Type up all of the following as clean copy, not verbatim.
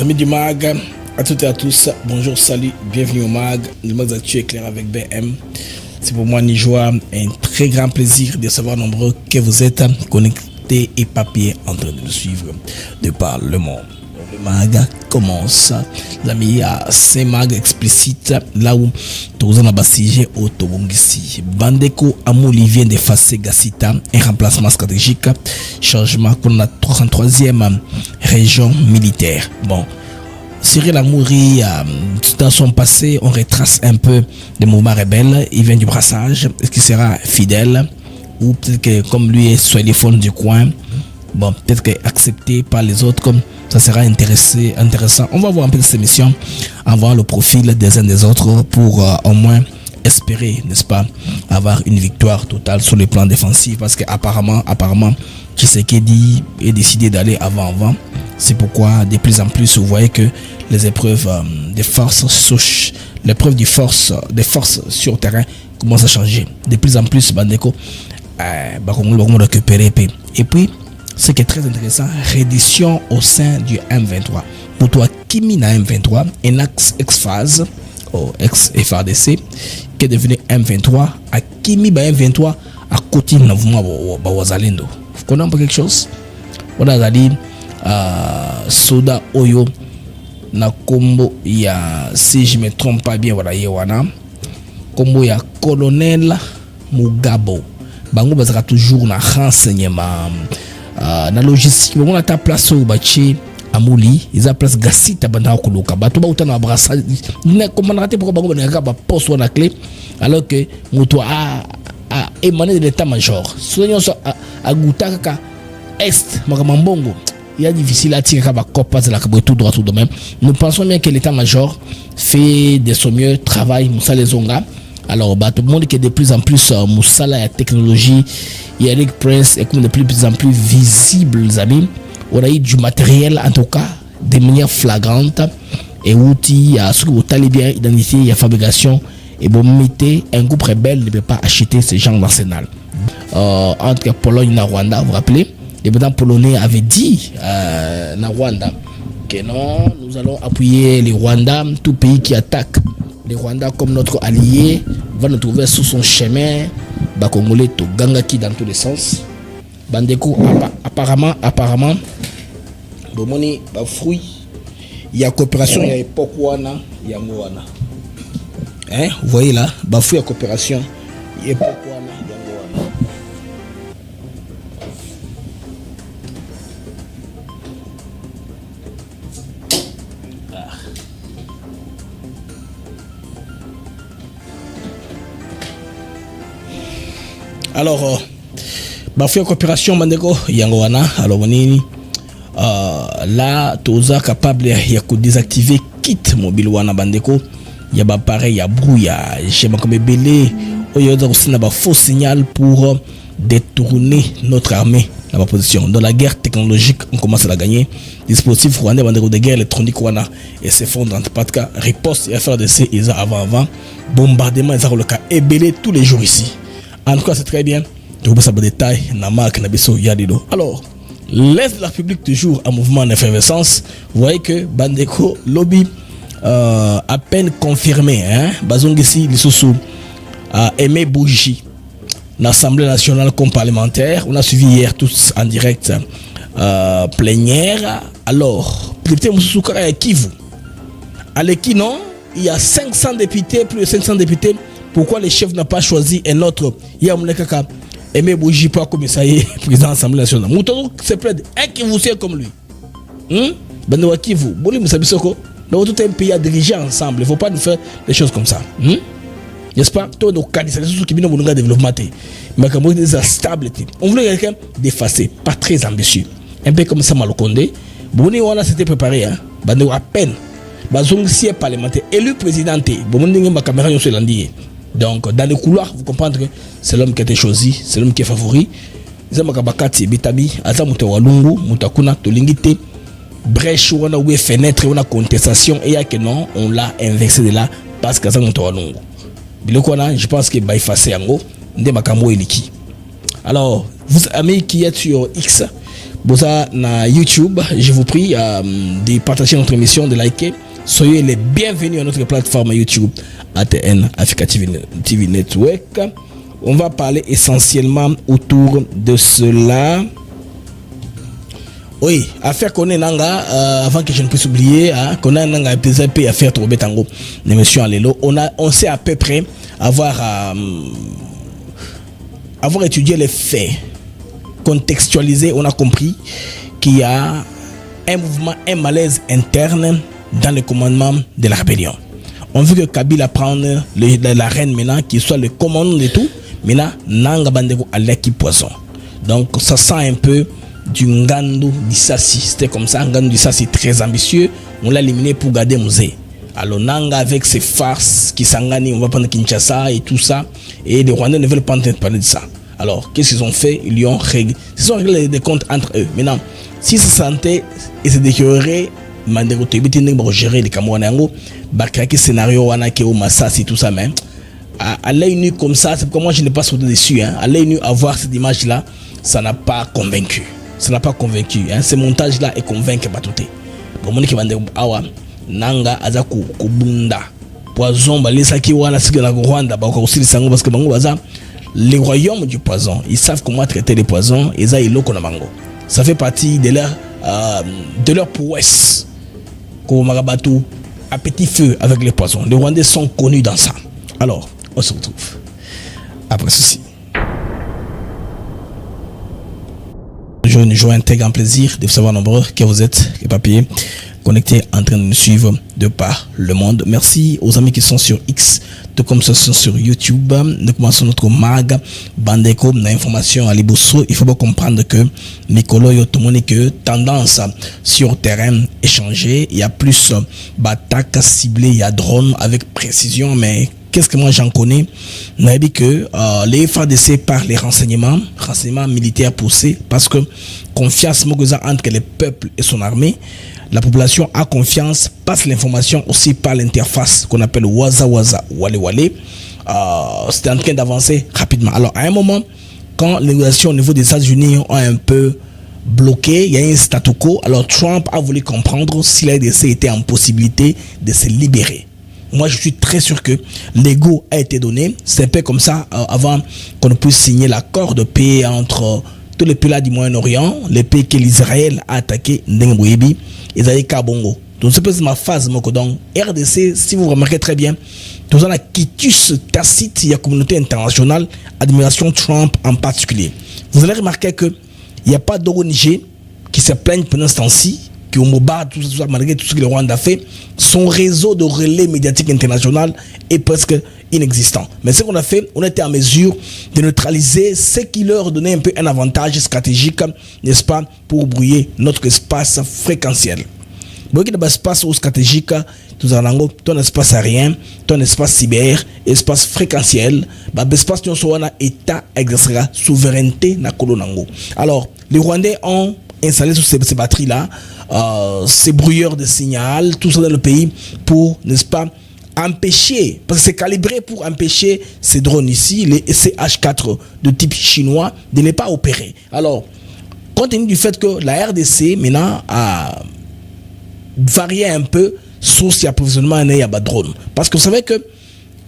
amis du MAG, à toutes et à tous, bonjour, salut, bienvenue au MAG, le MAG Actu éclair avec BM. C'est pour moi une joie et un très grand plaisir de savoir nombreux que vous êtes connectés et papiers en train de nous suivre de par le monde. Le MAG commence, les amis, à Saint-MAG explicite, là où tous on a bassigé au Tobongisi. Bandeko Amouli vient d'effacer Gassita, un remplacement stratégique, changement qu'on a 303e région militaire. Bon, Cyril Amouri, dans son passé, on retrace un peu des mouvements rebelles. Il vient du brassage. Est-ce qu'il sera fidèle? Ou peut-être que comme lui est sur les fonds du coin, bon, peut-être qu'accepté par les autres, comme ça sera intéressant. On va voir un peu cette émission en voyant le profil des uns des autres pour au moins espérer, n'est-ce pas, avoir une victoire totale sur le plan défensif. Parce qu'apparemment, Tshisekedi est décidé d'aller avant. C'est pourquoi de plus en plus vous voyez que les épreuves des forces sur terrain commencent à changer. De plus en plus Bandeko récupérer. Et puis ce qui est très intéressant, reddition au sein du M23. Pour toi Kimi na M23, un ex-phase ex-FRDC qui est devenu M23 à Kimi M23 à côté de Wazalendo. Vous connaissez un peu quelque chose? On a dit Soda Oyo na kombo ya, si je me trompe pas bien, voilà yewana kombo ya colonel Mugabo. Bango bazaka toujours na renseignement na logistique. On a ta place au bachi Amouli, ils a place Gassita banda kuluka bato ba utana brassa na commandant pour bango na ba poste na clé alors que moto a émané de l'état-major. Soignon à Goutaka Est Makamambongo. Il est difficile à tirer à Copa de la tout droit tout de même. Nous pensons bien que l'état-major fait de son mieux travail Moussa les Zonga. Alors tout le monde qui est de plus en plus Moussa la technologie, Eric Prince est comme de plus en plus visible, les amis. On a eu du matériel en tout cas de manière flagrante et outils à ce que vous allez bien identifier la fabrication. Et bon, mettez un groupe rebelle ne peut pas acheter ce genre d'arsenal. Entre Pologne et Rwanda, vous vous rappelez, les présidents polonais avaient dit na Rwanda que non, nous allons appuyer les Rwandais, tout pays qui attaque les Rwandais comme notre allié va nous trouver sous son chemin. Congolais to gangaki dans tous les sens. Bandeko apparemment bomoni ba fruit il y a coopération il y a époque wana yango wana. Hein, vous voyez là, ba fruit à coopération il y a époque wana yango wana. Alors, bafouille coopération Mandeko Yangoana, alors bonini là toza capable de désactiver kit mobile wana Bandeko, il y a pareil, il y a brouillage, j'aime comme belé, il y a aussi un faux signal pour détourner notre armée dans ma position. Dans la guerre technologique, on commence à la gagner. Dispositif rwandais Bandeko de guerre électronique wana et s'effondre entre pas de cas, riposte et FRDC ils avant bombardement ils ont le cas et belé tous les jours ici. En tout cas, c'est très bien. Tu vois ça dans détail, Namak, Nabiso, Yadido. Alors, l'Est de la République toujours en mouvement en effervescence. Vous voyez que Bandeko, lobby, à peine confirmé, hein. Bazongisi, Lissoussou, a aimé Bougie, l'Assemblée nationale comme parlementaire. On a suivi hier tous en direct plénière. Alors, peut-être Moussou Kara et Kivu. À l'Eki, non, il y a 500 députés, plus de 500 députés. Pourquoi le chef n'a pas choisi un autre? Il y a Moulekaka, Aimé Bougie, pas comme ça y est, président de l'Assemblée nationale. Mouton se plaît, un qui vous sait comme lui. Benoît Kivu, Bouli Moussabisoko, nous tout un pays à diriger ensemble. Il ne faut pas nous faire des choses comme ça. N'est-ce pas? Tout le cas, c'est ce qui vient de nous développer. Mais comme on dit, c'est stable. On voulait quelqu'un d'effacé, pas très ambitieux. Un peu comme ça, Malokonde. Bouni, on a s'était préparé, hein. Benoît à peine. Bazong si est parlementaire, élu présidenté. Bouni, ma caméra, on se l'a dit. Donc, dans les couloirs, vous comprenez que c'est l'homme qui a été choisi, c'est l'homme qui est favori. Zamakabakati, Bitabi, Azamuta Walungu, Mutakuna, Tolingite, brèche, on a oué fenêtre, on a contestation, et il y a que non, on l'a inversé de là, parce que Azamuta Walungu. Je pense que va effacer en gros, Ndemakambo Eliki. Alors, vous amis qui êtes sur X, Bosa na YouTube, je vous prie de partager notre émission, de liker. Soyez les bienvenus à notre plateforme YouTube ATN Africa TV Network. On va parler essentiellement autour de cela. Oui, affaire qu'on est nanga, avant que je ne puisse oublier, qu'on a nanga PZP affaire trop betango, l'émission Alelo. On sait à peu près avoir étudié les faits, contextualisé, on a compris qu'il y a un mouvement, un malaise interne dans le commandement de la rébellion. On veut que Kabila prenne la reine maintenant, qu'il soit le commandant de tout. Maintenant, Nanga Bandeko à l'équipe poisson. Donc, ça sent un peu du Ngandu Dissassi. C'était comme ça, Ngandu Dissassi très ambitieux. On l'a éliminé pour garder musée. Alors, Nanga avec ses farces qui s'engagent, on va prendre Kinshasa et tout ça. Et les Rwandais ne veulent pas entendre parler de ça. Alors, qu'est-ce qu'ils ont fait? Ils ont réglé des comptes entre eux. Maintenant, si se sentait et se détériorait, Mandeko Tebiti Nengo gérer les Camerounais, Bakraki scénario, Wanake, Massas et tout ça, même. À l'œil nu comme ça, c'est pourquoi moi je n'ai pas sauté dessus. À l'œil nu, avoir cette image-là, ça n'a pas convaincu. Ça n'a pas convaincu. Ce montage-là est convaincu pas tout. Bon, mon équipe awa nanga azaku kubunda poison balisa ki wana siki na Rwanda ba ko aussi sango parce que bango baza les royaumes du poison. Ils savent comment traiter les poisons et ça iloko na bango. Ça fait partie de leur prouesse. Ko magabatu à petit feu avec les poisons. Les Rwandais sont connus dans ça. Alors, on se retrouve après ceci. Je joue un très grand plaisir de vous savoir nombreux que vous êtes, les papiers connectés en train de nous suivre de par le monde. Merci aux amis qui sont sur X, tout comme ceux qui sont sur YouTube. Nous commençons notre mag Bandeko d'informations à Liboso. Il faut bien comprendre que Nicolo Yotomoni que tendance sur terrain échangé. Il y a plus d'attaques ciblées, il y a drone avec précision, mais qu'est-ce que moi j'en connais? On a dit que les FARDC par les renseignements militaires poussés, parce que confiance entre le peuple et son armée, la population a confiance, passe l'information aussi par l'interface qu'on appelle Waza Wale Wale. C'était en train d'avancer rapidement. Alors à un moment, quand les négociations au niveau des États-Unis ont un peu bloqué, il y a un statu quo, alors Trump a voulu comprendre si la RDC était en possibilité de se libérer. Moi, je suis très sûr que l'ego a été donné. C'est un peu comme ça avant qu'on puisse signer l'accord de paix entre tous les pays du Moyen-Orient, les pays que l'Israël a attaqué, Ndengboyebi, Isaïe Kabongo. Donc, c'est ma phase. Donc, RDC, si vous remarquez très bien, tout ça, la quitus tacite, il y a communauté internationale, admiration Trump en particulier. Vous allez remarquer qu'il n'y a pas d'ONG qui se plaignent pendant ce temps-ci, qui au Moba, tout ça, malgré tout ce que le Rwanda a fait, son réseau de relais médiatiques international est presque inexistant. Mais ce qu'on a fait, on était en mesure de neutraliser ce qui leur donnait un peu un avantage stratégique, n'est-ce pas, pour brouiller notre espace fréquentiel. Donc, il y a un espace stratégique, ton espace aérien, ton espace cyber, espace fréquentiel, l'espace qui est état exercera souveraineté na kolonango. Alors, les Rwandais ont installé sur ces batteries-là, ces brouilleurs de signal, tout ça dans le pays pour, n'est-ce pas, empêcher, parce que c'est calibré pour empêcher ces drones ici, les CH4 de type chinois, de ne pas opérer. Alors, compte tenu du fait que la RDC maintenant a varié un peu source d'approvisionnement et à drone, parce que vous savez que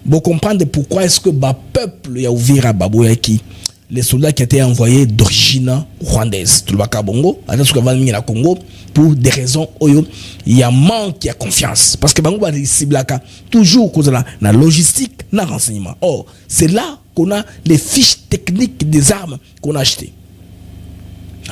vous comprenez pourquoi est-ce que le peuple a ouvert à Baboyaki les soldats qui étaient envoyés d'origine rwandaise, tout le Bakabongo, à la Congo, pour des raisons où il y a manque, il y a confiance. Parce que Bango va toujours cause la logistique, la renseignement. Or, c'est là qu'on a les fiches techniques des armes qu'on a achetées.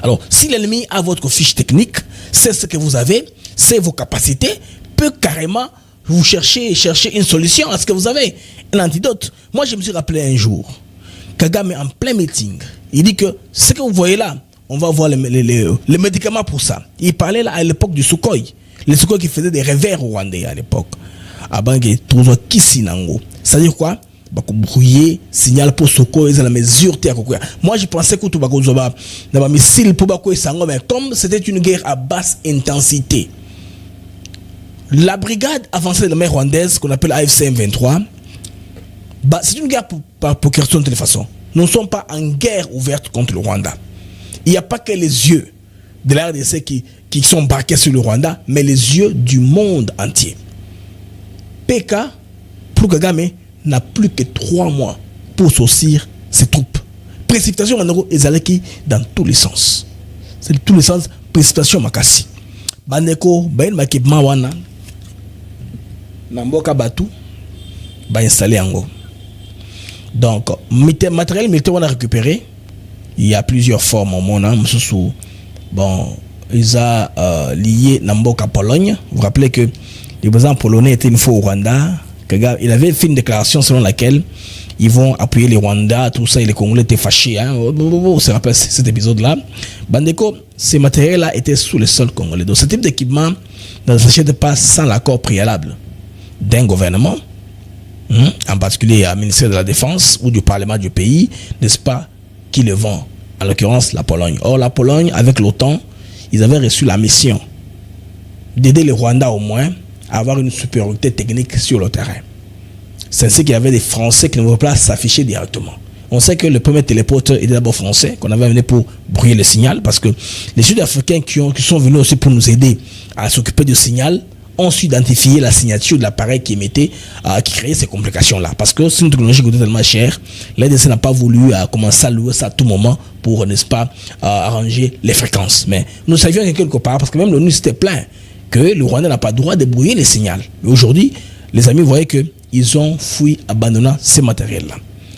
Alors, si l'ennemi a votre fiche technique, c'est ce que vous avez, c'est vos capacités, peut carrément vous chercher une solution à ce que vous avez. Un antidote. Moi, je me suis rappelé un jour, Kagame en plein meeting, il dit que ce que vous voyez là, on va voir les médicaments pour ça. Il parlait là à l'époque du Sukhoi. Les Sukhoi qui faisaient des revers rwandais à l'époque. C'est-à-dire quoi? Brouiller signal pour Sukhoi et la mesure. Moi je pensais que tout le missile pour mais comme c'était une guerre à basse intensité, la brigade avancée de la mer rwandaise qu'on appelle AFC M23, c'est une guerre par procuration de toute façon. Nous ne sommes pas en guerre ouverte contre le Rwanda. Il n'y a pas que les yeux de la RDC qui sont braqués sur le Rwanda, mais les yeux du monde entier. PK, pour Kagame, n'a plus que 3 mois pour sortir ses troupes. Précipitation en ezalaki dans tous les sens. C'est dans tous les sens, précipitation makasi. Bandeko, bain makipement wana, namboka batu, ba installer yango. Donc, matériel militaire on a récupéré. Il y a plusieurs formes au monde. Bon, ils ont lié Namboka Pologne. Vous vous rappelez que les présidents polonais étaient une fois au Rwanda. Il avait fait une déclaration selon laquelle ils vont appuyer les Rwandais, tout ça, et les Congolais étaient fâchés. Vous vous rappelez cet épisode-là. Bandeko, ces matériels-là étaient sous le sol congolais. Donc, ce type d'équipement ne s'achète pas sans l'accord préalable d'un gouvernement, en particulier au ministère de la Défense ou du Parlement du pays, n'est-ce pas, qui le vend, en l'occurrence la Pologne. Or, la Pologne, avec l'OTAN, ils avaient reçu la mission d'aider les Rwandais au moins à avoir une supériorité technique sur le terrain. C'est ainsi qu'il y avait des Français qui ne voulaient pas s'afficher directement. On sait que le premier téléporteur était d'abord français, qu'on avait amené pour brouiller le signal, parce que les Sud-Africains qui sont venus aussi pour nous aider à s'occuper du signal ont su identifier la signature de l'appareil qui émettait, qui créait ces complications-là. Parce que c'est une technologie qui coûtait tellement cher, l'ADC n'a pas voulu commencer à louer ça à tout moment pour, n'est-ce pas, arranger les fréquences. Mais nous savions que quelque part, parce que même l'ONU s'était plaint que le Rwanda n'a pas le droit de brouiller les signaux. Mais aujourd'hui, les amis voyaient qu'ils ont fui abandonnant ces matériels-là.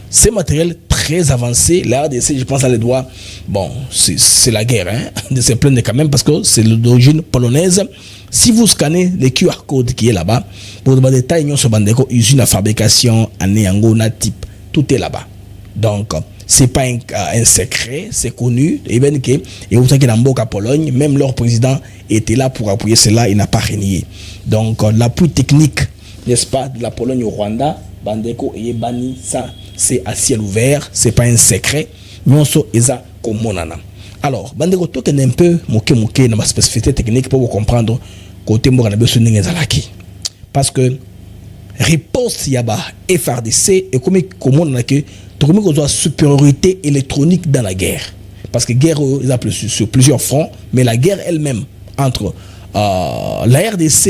Ces matériels très avancés, la RDC, je pense à les doigts, bon, c'est la guerre, de se plaindre quand même, parce que c'est d'origine polonaise. Si vous scannez le QR code qui est là-bas, pour des détails, sur Bandeko, usine à fabrication, Anéango, type, tout est là-bas. Donc, c'est pas un secret, c'est connu. Et bien que, et vous savez que dans Mboka Pologne, même leur président était là pour appuyer cela, il n'a pas renié. Donc, l'appui technique, n'est-ce pas, de la Pologne au Rwanda, Bandeko et Bani, ça, c'est à ciel ouvert, c'est pas un secret. Nous sommes comme monana. Alors, Bandeko, tout est un peu moqué dans ma spécificité technique pour vous comprendre côté Moranabe Suningezalaki. Parce que riposte yaba FRDC et comme on a que tout le monde a supériorité électronique dans la guerre. Parce que guerre ils appellent sur plusieurs fronts, mais la guerre elle-même entre la RDC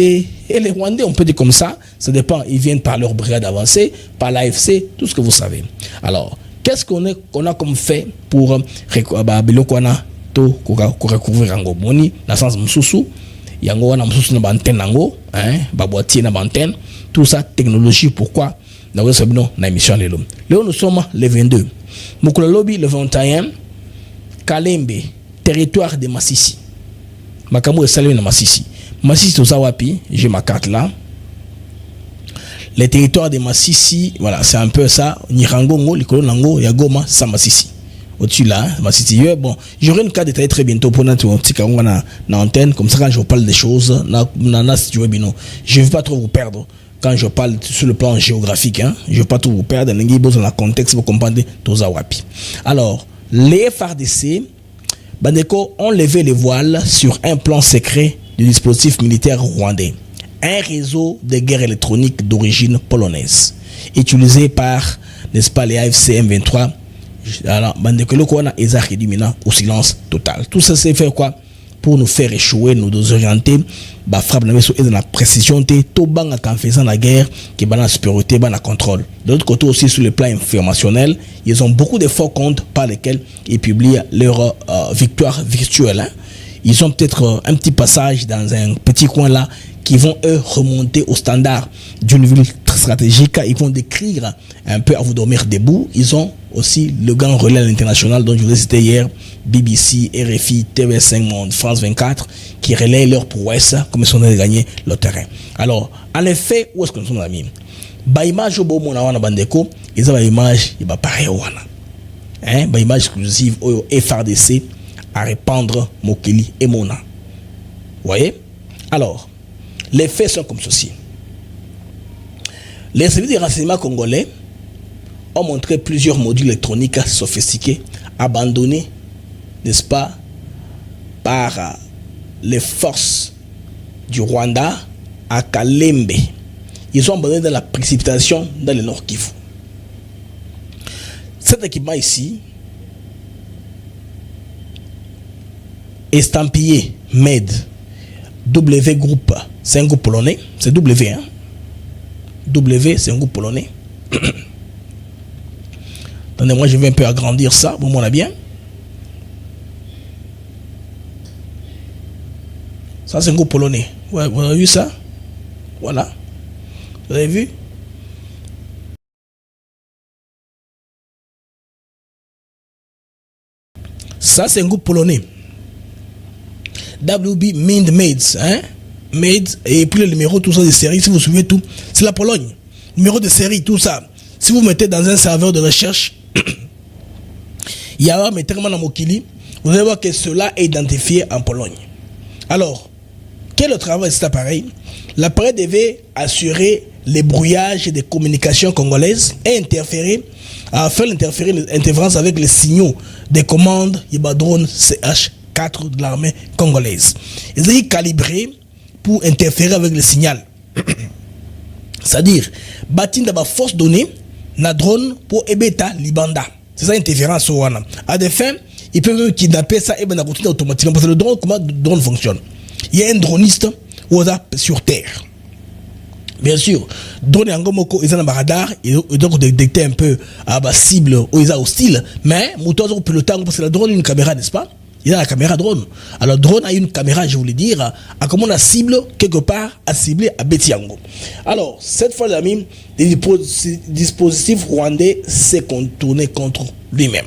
et les Rwandais, on peut dire comme ça dépend, ils viennent par leur brigade avancée, par l'AFC, tout ce que vous savez. Alors, qu'est-ce qu'on a comme fait pour recouvrir Ango Boni, dans le sens Moussou, Yango wana Moussou na bantenne Ango, Baboitier na bantenne, tout ça, technologie, pourquoi nous sommes dans l'émission Lélo. Léo, nous sommes le 22. Mukula Lobby, le 21. Kalembe, territoire de Massissi. Makamou est salué dans Massissi. Massissi, tout ça, wapi, j'ai ma carte là. Les territoires de Massissi, voilà, c'est un peu ça. Nirango, Likolo Nango, Yagoma, ça Massissi. Au-dessus là, Massissi. Bon, j'aurai une carte détaillée très bientôt pour notre petit carreau dans l'antenne. Comme ça, quand je vous parle des choses, je ne veux pas trop vous perdre. Quand je parle sur le plan géographique, je ne veux pas tout vous perdre. Dans le contexte, vous comprenez tout ça. Alors, les FARDC, Bandeko ont levé les voiles sur un plan secret du dispositif militaire rwandais. Un réseau de guerre électronique d'origine polonaise, utilisé par, n'est-ce pas, les AFC M23. Alors, Bandeko, le Kouana, Ezak et Dimina au silence total. Tout ça, c'est fait quoi? Pour nous faire échouer, nous orienter, frappe dans la précision, tout bang en faisant la guerre, qui est dans la supériorité, dans la contrôle. De l'autre côté aussi, sur le plan informationnel, ils ont beaucoup de faux comptes par lesquels ils publient leur victoire virtuelle. Ils ont peut-être un petit passage dans un petit coin là, qui vont eux remonter au standard d'une ville stratégique. Ils vont décrire un peu à vous dormir debout. Ils ont aussi le grand relais international dont je vous ai cité hier, BBC, RFI, TV5 Monde, France 24, qui relaient leur prouesse comme ils sont de gagner le terrain. Alors, en effet, où est-ce que nous sommes amis? Image au beau mon awana bandeko, ils ont une image, il va pareil wana. Image exclusive au FRDC à répandre Mokeli et Mona. Vous voyez? Alors, les faits sont comme ceci. Les services de renseignement congolais ont montré plusieurs modules électroniques sophistiqués abandonnés, n'est-ce pas, par les forces du Rwanda à Kalembe. Ils ont abandonné dans la précipitation dans le Nord Kivu. Cet équipement ici estampillé Made W Group, c'est un groupe polonais, c'est W, hein? W, c'est un groupe polonais. Attendez-moi, je vais un peu agrandir ça, vous m'en bien. Ça, c'est un groupe polonais. Ouais, vous avez vu ça? Voilà. Vous avez vu? Ça, c'est un groupe polonais. WB Mind Made, hein? Made, et puis le numéro, tout ça de série, si vous vous souvenez tout, c'est la Pologne. Numéro de série, tout ça. Si vous mettez dans un serveur de recherche, il y a un terme dans Mokili, vous allez voir que cela est identifié en Pologne. Alors, quel est le travail de cet appareil? L'appareil devait assurer les brouillages des communications congolaises et interférer, faire l'interférence avec les signaux des commandes drone CH4 de l'armée congolaise. Ils sont calibrés pour interférer avec le signal. C'est-à-dire, bâtir d'abord force donnée, na drone pour ebeta libanda. C'est ça l'interférence. À des fins, ils peuvent même kidnapper ça et continuer automatiquement. Parce que le drone, comment le drone fonctionne? Il y a un droniste sur Terre. Bien sûr, drone Angomoko, ils ont un radar, et donc détecter un peu à la cible où ils sont hostiles. Mais, moto ont le temps parce que le drone a une caméra, n'est-ce pas? Il a la caméra drone. Alors, drone a une caméra, je voulais dire, à comment la cible, quelque part, à cibler à Betiango. Alors, cette fois, les amis, les dispositifs rwandais s'est contourné contre lui-même.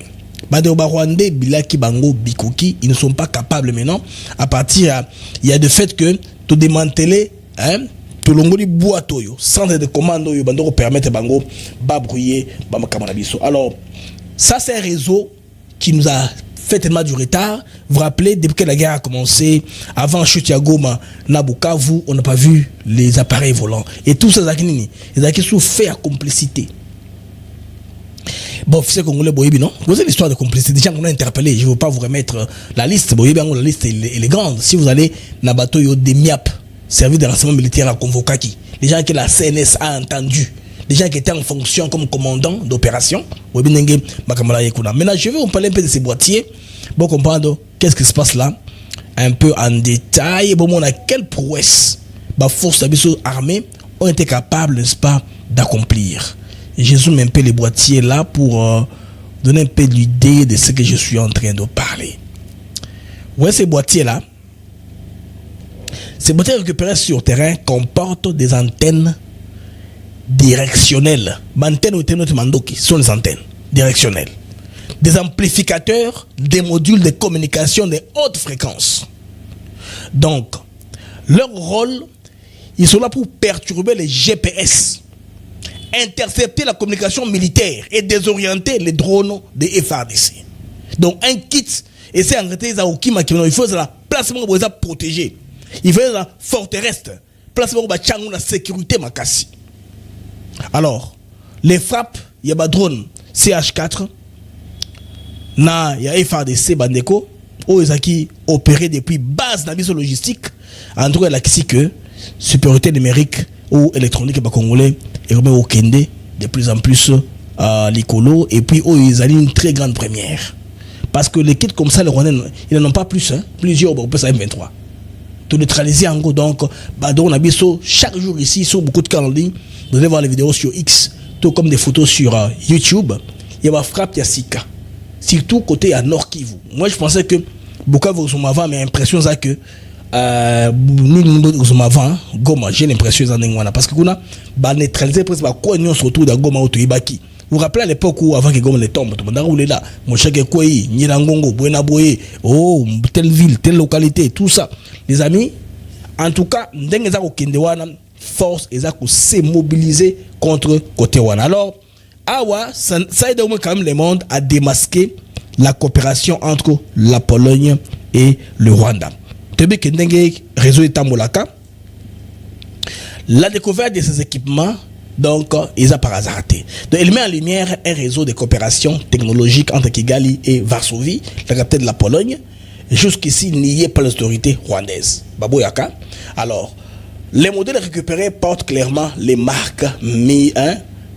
Badeoba Rwandais, Bilaki Bango, Bikoki, ils ne sont pas capables maintenant, à partir, il y a le fait que, tout démanteler, hein, tout l'ongoli boitoyo, centre de commande, yo, bandoro permettre Bango, babrouiller, bamakamanabiso. Alors, ça, c'est un réseau qui nous a fait tellement du retard. Vous vous rappelez, depuis que la guerre a commencé, avant Chutiagoma, Nabukavu, on n'a pas vu les appareils volants. Et tout ça, ils sont faits à complicité. Bon, officier congolais, Boyebi, non? Vous avez l'histoire de complicité. Déjà, on a interpellé. Je ne veux pas vous remettre la liste. Boyebi, la liste, elle est grande. Si vous allez, Nabato, yo, des MIAP, service de renseignement militaire à Convokaki, les gens que la CNS a entendu, les gens qui étaient en fonction comme commandant d'opération. Maintenant, je vais vous parler un peu de ces boîtiers pour comprendre qu'est-ce qui se passe là, un peu en détail. Bon, on a quelle prouesse les forces armées ont été capables, n'est-ce pas, d'accomplir. Je zoome un peu les boîtiers là pour donner un peu l'idée de ce que je suis en train de parler. Ouais, ces boîtiers là, ces boîtiers récupérés sur terrain comportent des antennes directionnelles. Antennes ou mandoki sont les antennes directionnelles. Des amplificateurs, des modules de communication de haute fréquence. Donc, leur rôle, ils sont là pour perturber les GPS, intercepter la communication militaire et désorienter les drones des FARDC. Donc, un kit, et c'est en réalité, il faut la placement pour les protéger. Il faut la forteresse, placement pour la sécurité makasi. Alors, les frappes, il y a des drones CH4, il y a FARDC Bandeko, où ils ont opéré depuis base de logistique, en tout cas, la que supériorité numérique ou électronique congolais et au Kende de plus en plus l'écolo, et puis ils ont une très grande première. Parce que les kits comme ça, les Rwandais, ils n'en ont pas plus, hein, plusieurs, on peut ça M23. Tout neutraliser en gros, donc, on a chaque jour ici, sur beaucoup de cas en ligne, vous allez voir les vidéos sur X, tout comme des photos sur YouTube, il y a frappe, il y a Sika. Surtout côté à Nord Kivu. Moi, je pensais que Bukavu sont avant, mais l'impression c'est que nous sommes avant Goma. J'ai l'impression que parce que nous avons neutralisé presque quoi nous surtout dans Goma ou Ibaki. Vous vous rappelez à l'époque où avant que Goma ne tombe, tout le monde roulé là. Mon chèque quoi, Nyirangongo, Buena Boye, oh, telle ville, telle localité, tout ça. Les amis, en tout cas, n'dengue za ko kendewana force ezako se mobiliser contre côté wana. Alors, ça aide au moins quand même le monde à démasquer la coopération entre la Pologne et le Rwanda. Réseau Tambolaka, la découverte de ces équipements, donc, ils ont par hasard raté. Donc, il met en lumière un réseau de coopération technologique entre Kigali et Varsovie, la capitale de la Pologne, jusqu'ici nié par les autorités rwandaises. Baboyaka. Alors, les modèles récupérés portent clairement les marques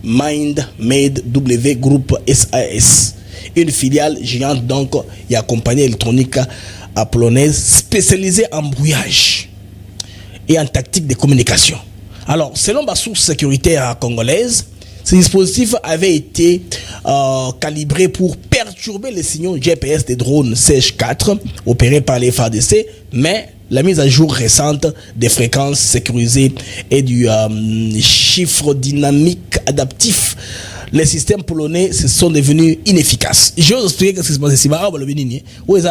Mind Made W Group SAS, une filiale géante donc et compagnie électronique polonaise spécialisée en brouillage et en tactique de communication. Alors, selon ma source sécuritaire congolaise, ce dispositif avait été calibré pour perturber les signaux GPS des drones CH4 opérés par les FARDC, mais la mise à jour récente des fréquences sécurisées et du chiffre dynamique adaptif, les systèmes polonais se sont devenus inefficaces. Je vais vous expliquer ce qui se passe ici. Où est-ce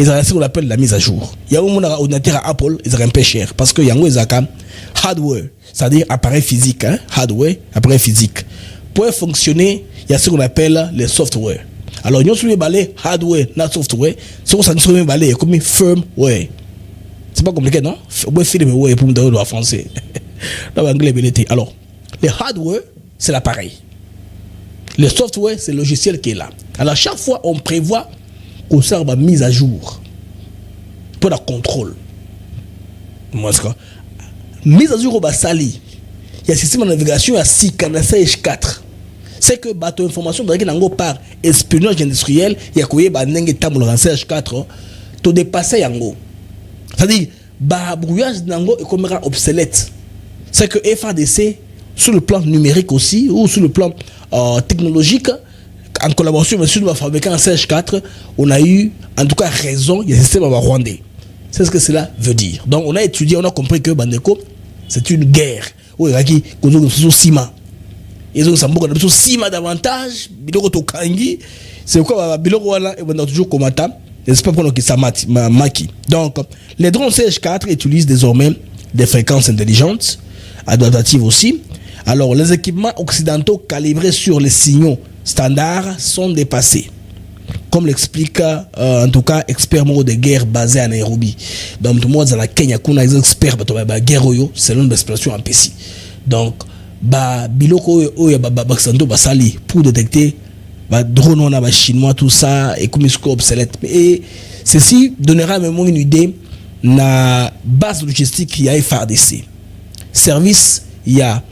ils ont ce qu'on appelle la mise à jour. Il y a un ordinateur à Apple, ils ont un peu cher parce que il y a un hardware, c'est-à-dire appareil physique, hein? Hardware, appareil physique. Pour fonctionner, il y a ce qu'on appelle les software. Alors, nous sommes balais hardware, not software. Ce qu'on s'en balais comme firmware. C'est pas compliqué, non? On peut faire le pour me donner le français. Dans l'anglais, alors, les hardware, c'est l'appareil. Le software, c'est le logiciel qui est là. Alors, chaque fois, on prévoit qu'on sert ma mise à jour pour le contrôle. Moi, c'est quoi? Mise à jour au Basali. Il y a un système de navigation à 6H4. C'est que bateau information par espionnage industriel, il y a quoi il tambour en CH4 to dépasser yango. C'est-à-dire brouillage nango est comme obsolète. C'est que FARDC sur le plan numérique aussi ou sur le plan technologique, en collaboration avec le fabricant en CH4, on a eu en tout cas raison, il y a un système rwandais. C'est ce que cela veut dire. Donc on a étudié, on a compris que Bandeko, c'est une guerre. Où il y a qui ont ciment. Ils ont ciment davantage, biloko to kangi. C'est quoi biloko wala et on a toujours commenté. C'est pas pour qui maki. Donc les drones CH4 utilisent désormais des fréquences intelligentes, adaptatives aussi. Alors les équipements occidentaux calibrés sur les signaux standards sont dépassés, comme l'explique en tout cas expert de guerre basé à Nairobi. Donc tout le monde dans la Kenya qu'on a des experts de guerre selon l'expression en PC. Donc biloko basali pour détecter drone on a chinois tout ça et comme obsolète. Et ceci donnera même une idée na base logistique il y a FARDC. Service il y a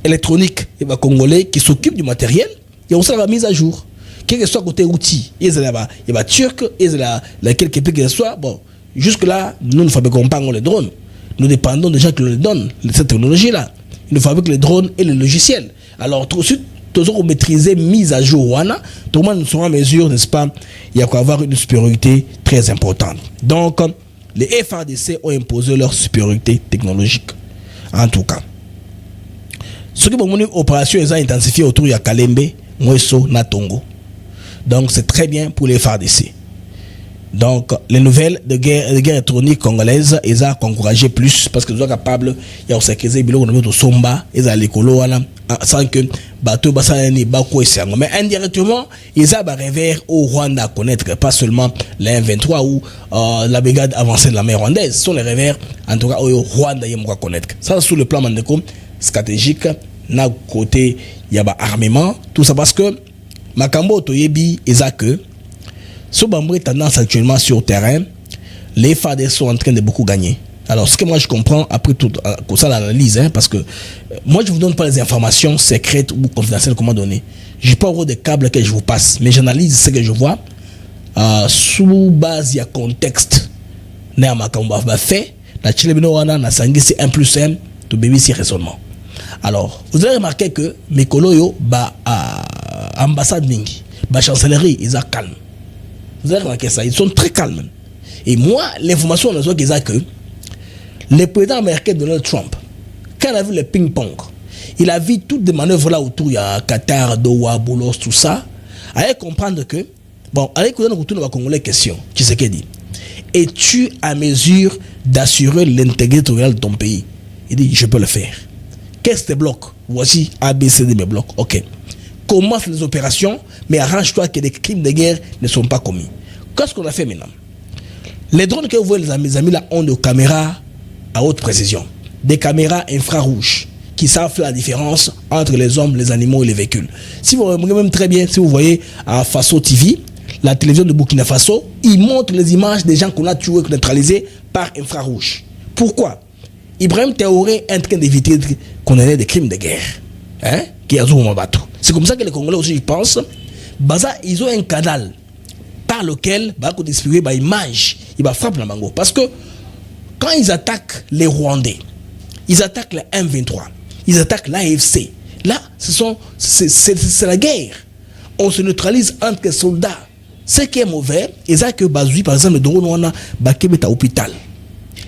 électronique et congolais qui s'occupe du matériel. Il y a aussi la mise à jour. Quel que soit côté outil, il y a turc, il y a quelques pays que ce soit. Bon, jusque-là, nous ne fabriquons pas les drones. Nous dépendons des gens qui nous donnent cette technologie-là. Ils nous fabriquent les drones et les logiciels. Alors, tout de suite, tous ceux qui maîtriser mise à jour, tout le monde sera en mesure, n'est-ce pas, il y a qu'à avoir une supériorité très importante. Donc, les FARDC ont imposé leur supériorité technologique. En tout cas. Ce qui est opération est intensifié autour de Kalembe, Mweso, Natongo. Donc c'est très bien pour les FARDC. Donc les nouvelles de guerre électronique congolaise, ils ont encouragé plus parce que nous sommes capables, il y a aussi des bilans de Somba, ils ont l'écolo sans que bateau basani bako esango. Mais indirectement, ils ont revers au Rwanda à connaître, pas seulement la M23 ou la brigade avancée de la mer rwandaise, ce sont les revers en tout cas au Rwanda y a connaître. Ça sur le plan mandeko stratégique, na côté il y a armement, tout ça parce que Makambo Toyebi et que ce bambou est tendance actuellement sur le terrain, les FARDC sont en train de beaucoup gagner. Alors ce que moi je comprends après tout ça l'analyse, parce que moi je vous donne pas les informations secrètes ou confidentielles comment donner. J'ai pas encore des câbles que je vous passe, mais j'analyse ce que je vois sous base il y a contexte. Na Makambo va fait, la Chilebino wana na sangisi 1+1 to baby si raisonnement. Alors, vous avez remarqué que mes coloyos, ambassade Mingi, chancellerie, ils sont calmes. Vous avez remarqué ça, ils sont très calmes. Et moi, l'information, on a qu'ils ont que le président américain Donald Trump, quand il a vu le ping-pong, il a vu toutes les manœuvres là autour, il y a Qatar, Doha, Boulos, tout ça, allez comprendre que, bon, allez écouter nos Congolais question, tu sais qu'il dit, es-tu à mesure d'assurer l'intégrité territoriale de ton pays? Il dit, je peux le faire. Qu'est-ce que te bloque? Voici ABCD mes blocs. Ok. Commence les opérations, mais arrange-toi que des crimes de guerre ne sont pas commis. Qu'est-ce qu'on a fait maintenant? Les drones que vous voyez, mes amis, là, ont des caméras à haute précision. Des caméras infrarouges qui savent la différence entre les hommes, les animaux et les véhicules. Si vous regardez même très bien, si vous voyez à Faso TV, la télévision de Burkina Faso, ils montrent les images des gens qu'on a tués, neutralisés par infrarouge. Pourquoi? Ibrahim Traoré est en train d'éviter qu'on ait des crimes de guerre. Hein? C'est comme ça que les Congolais aussi pensent. Baza, ils ont un canal par lequel bah qu'on distribuer bah image, il va frapper la mango parce que quand ils attaquent les Rwandais, ils attaquent le M23, ils attaquent l'AFC. Là, c'est la guerre. On se neutralise entre les soldats. Ce qui est mauvais, c'est ça que Bazoui, par exemple, le drone, on a Bakebeta hôpital,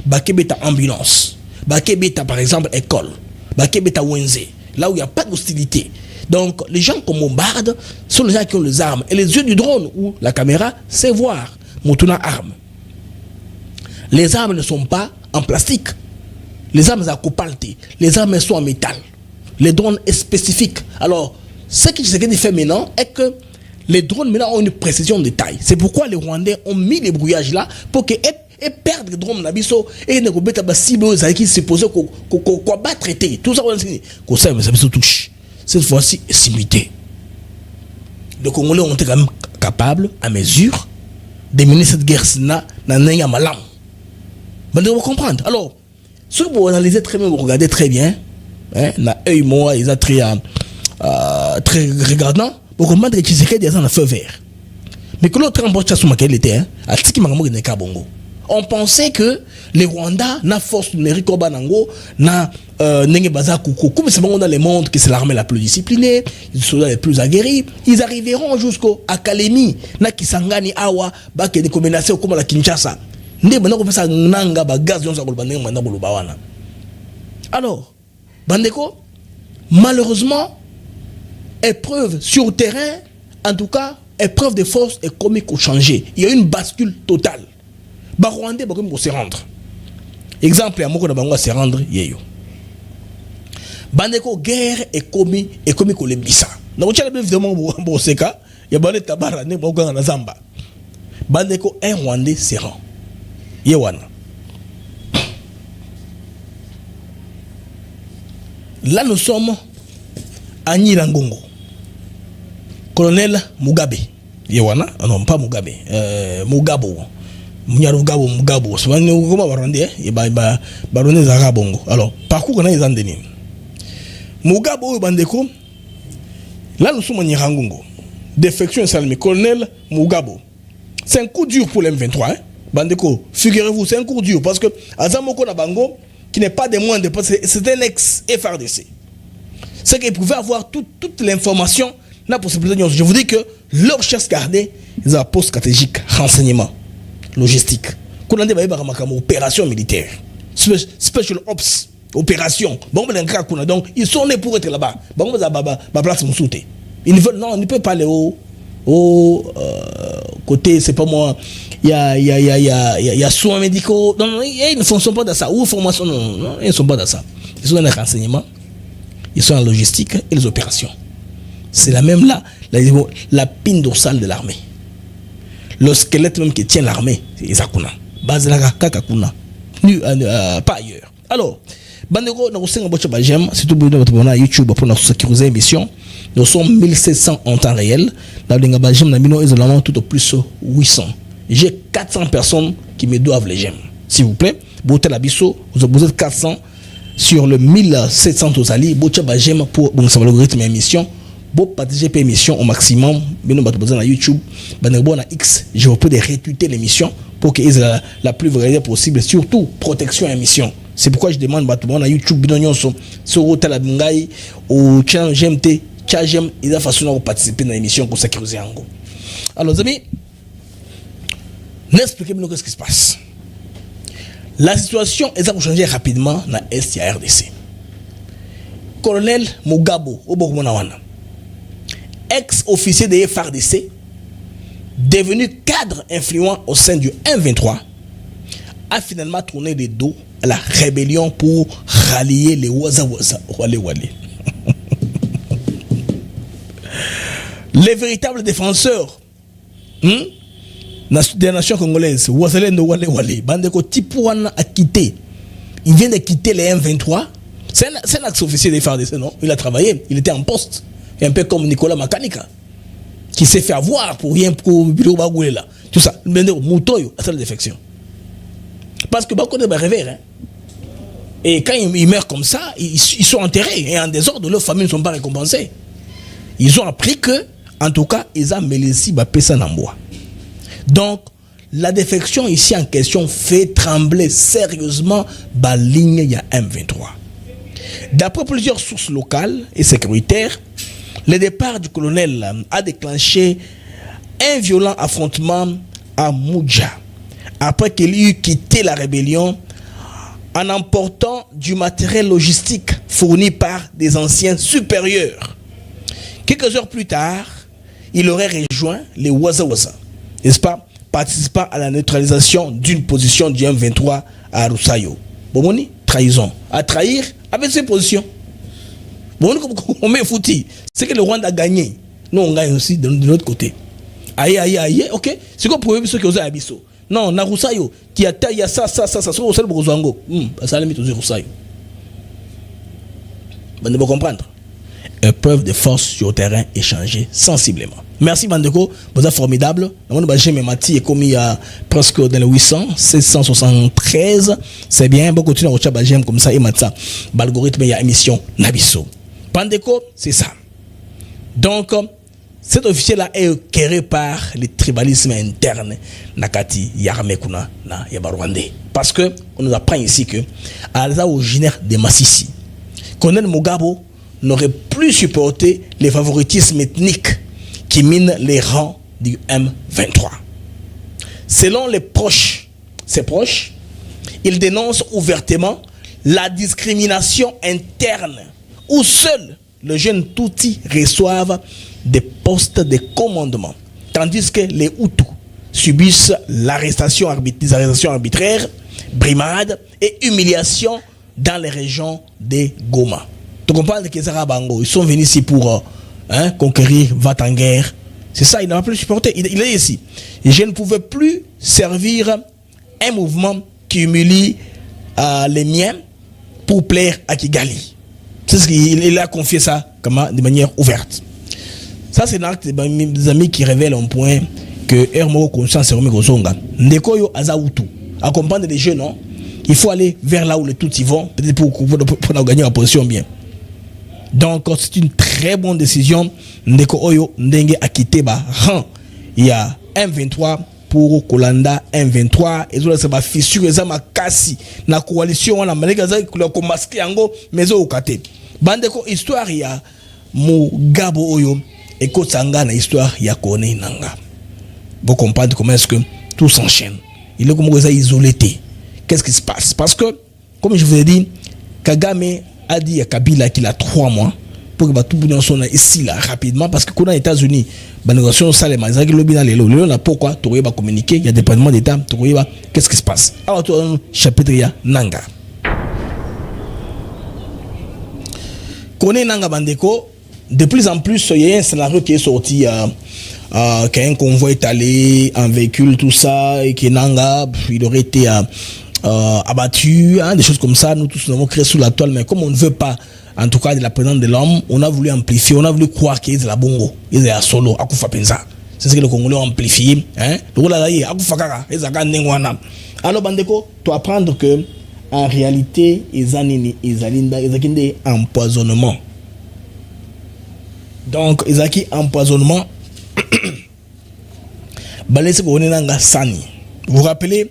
Bakebeta ambulance, Bakebeta par exemple école, Bakebeta Wenze, là où il n'y a pas d'hostilité. Donc, les gens qu'on bombarde sont les gens qui ont les armes. Et les yeux du drone ou la caméra, c'est voir. Moutuna arme. Les armes ne sont pas en plastique. Les armes sont copaltées. Les armes sont en métal. Les drones sont spécifiques. Alors, ce qui se fait maintenant est que les drones maintenant ont une précision de taille. C'est pourquoi les Rwandais ont mis les brouillages là pour que et perdre les drones nabiso et ne pas pas cible qui se posent qu'on va traiter. Tout ça on dit qu'on sait mais ça se touche. Cette fois-ci, simulité. Les Congolais ont été quand même capables, à mesure, de mener cette guerre-là dans un malam. Vous devez comprendre. Alors, si vous analysez très bien, vous regardez très bien, dans œil moi, ils sont très regardant, vous comprenez que Tshisekedi est en feu vert. Mais que l'autre emboîte sur laquelle il était, à Tiki Magambo n'est qu'à Bongo. On pensait que les Rwandais na force numérique au Banango na Nenge Baza Koukou. Comme c'est bon dans le monde que c'est l'armée la plus disciplinée, les soldats les plus aguerris, ils arriveront jusqu'au Académie na Kisangani Awa ba ke de menacer comme la Kinshasa. Ndé banako pesa nanga ba gaz yon sa ko bandenga mandako lo bawana. Alors, bandeko, malheureusement, épreuve sur terrain, en tout cas, épreuve de force et comique au changer. Il y a une bascule totale. Bah Rwandais bah comme se rendre. Exemple à moko na bango se rendre yeyo. Bandeko guerre et commis ko lebisa. Na ko tchala évidemment bo seka ya bale tabara ne mo ganga na zamba. Bandeko un Rwandais se rend. Yewana. Là nous sommes à Nirangongo. Colonel Mugabe. Yewana, non pas Mugabe, Mugabo. Mugabo. C'est comment Baronde, Baronde Zarabongo. Alors, parcours qu'on a les andénis. Mugabo Bandeko. Là nous sommes à Nirangongo. Défection salmé. Colonel Mugabo. C'est un coup dur pour l'M23. Hein? Bandeko, figurez-vous, c'est un coup dur parce que Azamoko Nabango, qui n'est pas des moindres, c'est un ex-FRDC. C'est qu'ils pouvaient avoir toute l'information. Je vous dis que leur chasse gardée, ils ont un poste stratégique, renseignement, logistique. Opération militaire, special ops, opération. Donc ils sont nés pour être là-bas. Ils ne veulent, non, on ne peut pas aller au côté, c'est pas moi. Il y a soins médicaux. Non, ils ne sont pas dans ça. Ou formation, non, ils ne sont pas dans ça. Ils sont dans les renseignements, ils sont en logistique et les opérations. C'est la même là, la pine dorsale de l'armée. Le squelette même qui tient l'armée, c'est Isakuna. Bazelaga Kakakuna. Pas ailleurs. Alors, Bandeko, nous sommes sur YouTube pour nous sécuriser l'émission. Nous sommes 1700 en temps réel. Dans le Bajem, nous avons tout au plus 800. J'ai 400 personnes qui me doivent les gemmes. S'il vous plaît, vous êtes 400 sur le 1700 aux alliés. Vous êtes pour l'algorithme émission. Bon, partager l'émission au maximum. Nous avons besoin de YouTube, na X. Je vous peux retweeter l'émission pour qu'ils aient la plus vraie possible. Surtout, protection émission. C'est pourquoi je demande à YouTube, sur Hotel Abungai, au channel GMT, Tchagem, ils ont façon de participer à l'émission pour sécuriser Ango. Alors, les amis, n'expliquez-moi ce qui se passe. La situation est à changer rapidement dans l'Est et RDC. Colonel Mugabo, au Bourgogne, ex-officier de FRDC, devenu cadre influent au sein du M23, a finalement tourné les dos à la rébellion pour rallier les Waza-Waza. Les véritables défenseurs des nations congolaises, Wazalendo Wale, Bandeko Tipouana a quitté. Il vient de quitter les M23. C'est un ex-officier de FRDC, non? Il a travaillé, il était en poste. Un peu comme Nicolas Makanika, qui s'est fait avoir pour rien pour Bilobagoué là. Tout ça. Moutoyo à sa défection. Parce que beaucoup de rêver. Hein. Et quand ils meurent comme ça, ils sont enterrés. Et en désordre, leurs familles ne sont pas récompensées. Ils ont appris que En tout cas, ils ont Mélissi Bapesa Namboa. Donc, la défection ici en question fait trembler sérieusement la ligne il y a M23. D'après plusieurs sources locales et sécuritaires, le départ du colonel a déclenché un violent affrontement à Moudja après qu'il eut quitté la rébellion en emportant du matériel logistique fourni par des anciens supérieurs. Quelques heures plus tard, il aurait rejoint les Waza-Waza, n'est-ce pas, participant à la neutralisation d'une position du M23 à Roussayo. Bomoni, trahison. À trahir avec ses positions. Bomoni, on met fouti. C'est que le Rwanda a gagné. Nous, on gagne aussi de l'autre côté. Aïe, aïe, aïe, ok. C'est quoi pour eux, ceux qui osent Abisso? Non, na Roussayo, qui a taillé ça, c'est au seul Brozango. Ça limite aux Roussayo. Vous devez comprendre. Épreuve de force sur le terrain échangée sensiblement. Merci Bandeko, vous êtes formidable. J'ai Mati est commis à presque dans les 800, 773. C'est bien, bon continuer à rechercher comme ça et Matza. L'algorithme il y a émission Nabiso. Bandeko, c'est ça. Donc, cet officier-là est éclairé par le tribalisme interne. Nakati, Yarmekuna, na Yabarwande. Parce que, on nous apprend ici que, à l'originaire de Massissi, Colonel Mugabo n'aurait plus supporté les favoritismes ethniques qui minent les rangs du M23. Selon ses proches, il dénonce ouvertement la discrimination interne où seuls les jeunes Tutsis reçoivent des postes de commandement, tandis que les Hutus subissent l'arrestation arbitraire, brimade et humiliation dans les régions de Goma. Tu comprends que les Arabango, ils sont venus ici pour conquérir, va en guerre. C'est ça, il n'a pas plus supporté. Il est ici. Et je ne pouvais plus servir un mouvement qui humilie les miens pour plaire à Kigali. C'est ce qu'il a confié ça de manière ouverte. Ça, c'est l'acte des amis qui révèlent un point que Hermo conscience est remis au Zonga. Ndekoyo Azaoutou. Accompagner les jeunes, non? Il faut aller vers là où les Tutsis vont, peut-être pour gagner la position bien. Donc, c'est une très bonne décision. Ndeko Oyo Ndenge a quitté rang. Il y a M23 pour Kolanda M23. Et ça va fissure ça ma kasi na coalition on a malika za ko masquer yango mezo okate. Bandeko histoire ya Mugabo Oyo et Kotsanga na histoire ya Kone Nanga. Vous comprenez comment est-ce que tout s'enchaîne. Il est comme ça isolé. Qu'est-ce qui se passe? Parce que, comme je vous ai dit, Kagame a dit à Kabila qu'il a 3 mois pour que tout le monde soit ici là rapidement parce que quand on est aux États-Unis, la négociation salema, ils ont pourquoi tu vas communiquer, il y a des départements d'État, qu'est-ce qui se passe? Alors, chapitre ya Nanga. Connaît Nanga Bandeko, de plus en plus, il y a un scénario qui est sorti qu'un convoi est allé en véhicule, tout ça, et que Nanga, il aurait été abattu, des choses comme ça. Nous tous nous avons créé sous la toile, mais comme on ne veut pas, en tout cas, de la présence de l'homme, on a voulu amplifier, on a voulu croire qu'il est la bongo, il est à solo, à Koufa Penza. C'est ce que les Congolais ont amplifié. Alors, Bandeko, tu vas apprendre que, en réalité, ils ont empoisonnement. Donc, ils ont empoisonnement. Vous vous rappelez,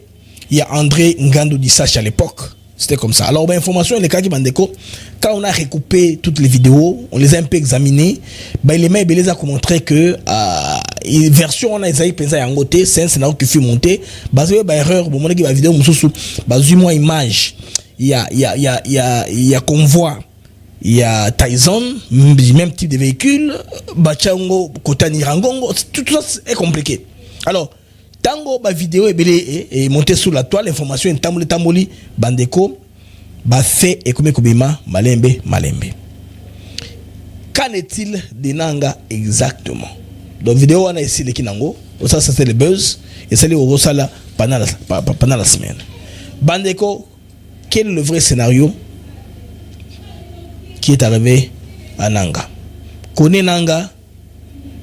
il y a André Ngandou Dissache à l'époque. C'était comme ça. Alors, information, les cas qui Bandeko, quand on a recoupé toutes les vidéos, on les a un peu examinées, les mecs les a montré que version on a essayé penser à côté, c'est un scénario qui fut monté, basé sur erreur, bon mon la vidéo sous basé moi image. Il y a convoi, il y a Tyson, même type de véhicule, Bachango, Kotani Rangongo, tout ça est compliqué. Alors, tango ba vidéo est montée sur la toile, l'information est tamboli Bandeko ba fait et comme Kobima malembe. Qu'en est-il de Nanga exactement? Donc vidéo on a ici les Kinango, ça c'est le buzz et ça les au sala pendant la semaine. Bandeko, quel est le vrai scénario qui est arrivé à Nanga? Connaît Nanga,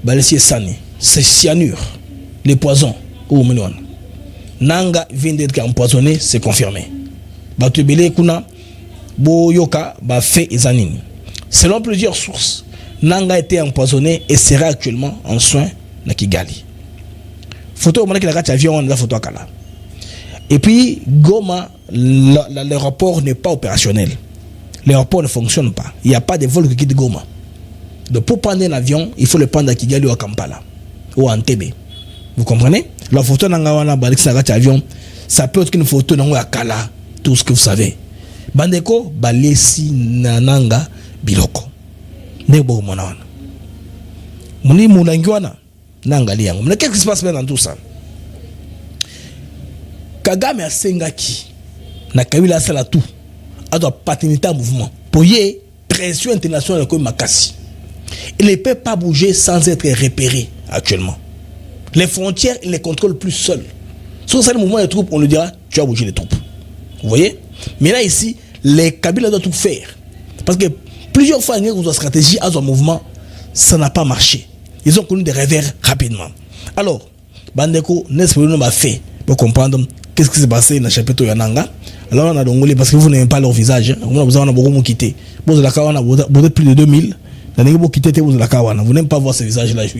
Balessier Sani, c'est cyanure, les poisons. Nanga vient d'être empoisonné, c'est confirmé. Batubele kuna bo yoka ba fait ezanini. Selon plusieurs sources, Nanga a été empoisonné et sera actuellement en soins na Kigali. Photo on a que avion on a la photo à Kala. Et puis Goma, l'aéroport n'est pas opérationnel. L'aéroport ne fonctionne pas. Il n'y a pas de vol qui quitte Goma. Donc pour prendre un avion, il faut le prendre à Kigali ou à Kampala ou à Entebbe. Vous comprenez? La photo nanga avion, ça peut être une photo à Kala, tout ce que vous savez. Bandeko balesi nananga biloko. Nebo mona. Muni munangiwana nanga liango. Mais qu'est-ce qui se passe dans tout ça? Kagame a sengaki na Kabila sala tout. A doit paternité en mouvement. Pour y pression internationale comme Makassi. Il ne peut pas bouger sans être repéré actuellement. Les frontières, il les contrôle plus seul. Sur ce mouvement des troupes, on lui dira, tu as bougé les troupes. Vous voyez? Mais là, ici, les Kabila doivent tout faire. Parce que plusieurs fois, ils ont une stratégie, à un mouvement, ça n'a pas marché. Ils ont connu des revers rapidement. Alors, Bandeko, n'est-ce pas fait pour comprendre qu'est-ce qui s'est passé dans le chapitre Yananga. Alors, on a donc parce que vous n'aimez pas leur visage. On a beaucoup quitté. Vous avez plus de 2000. Vous n'aimez pas voir ce visage-là. Je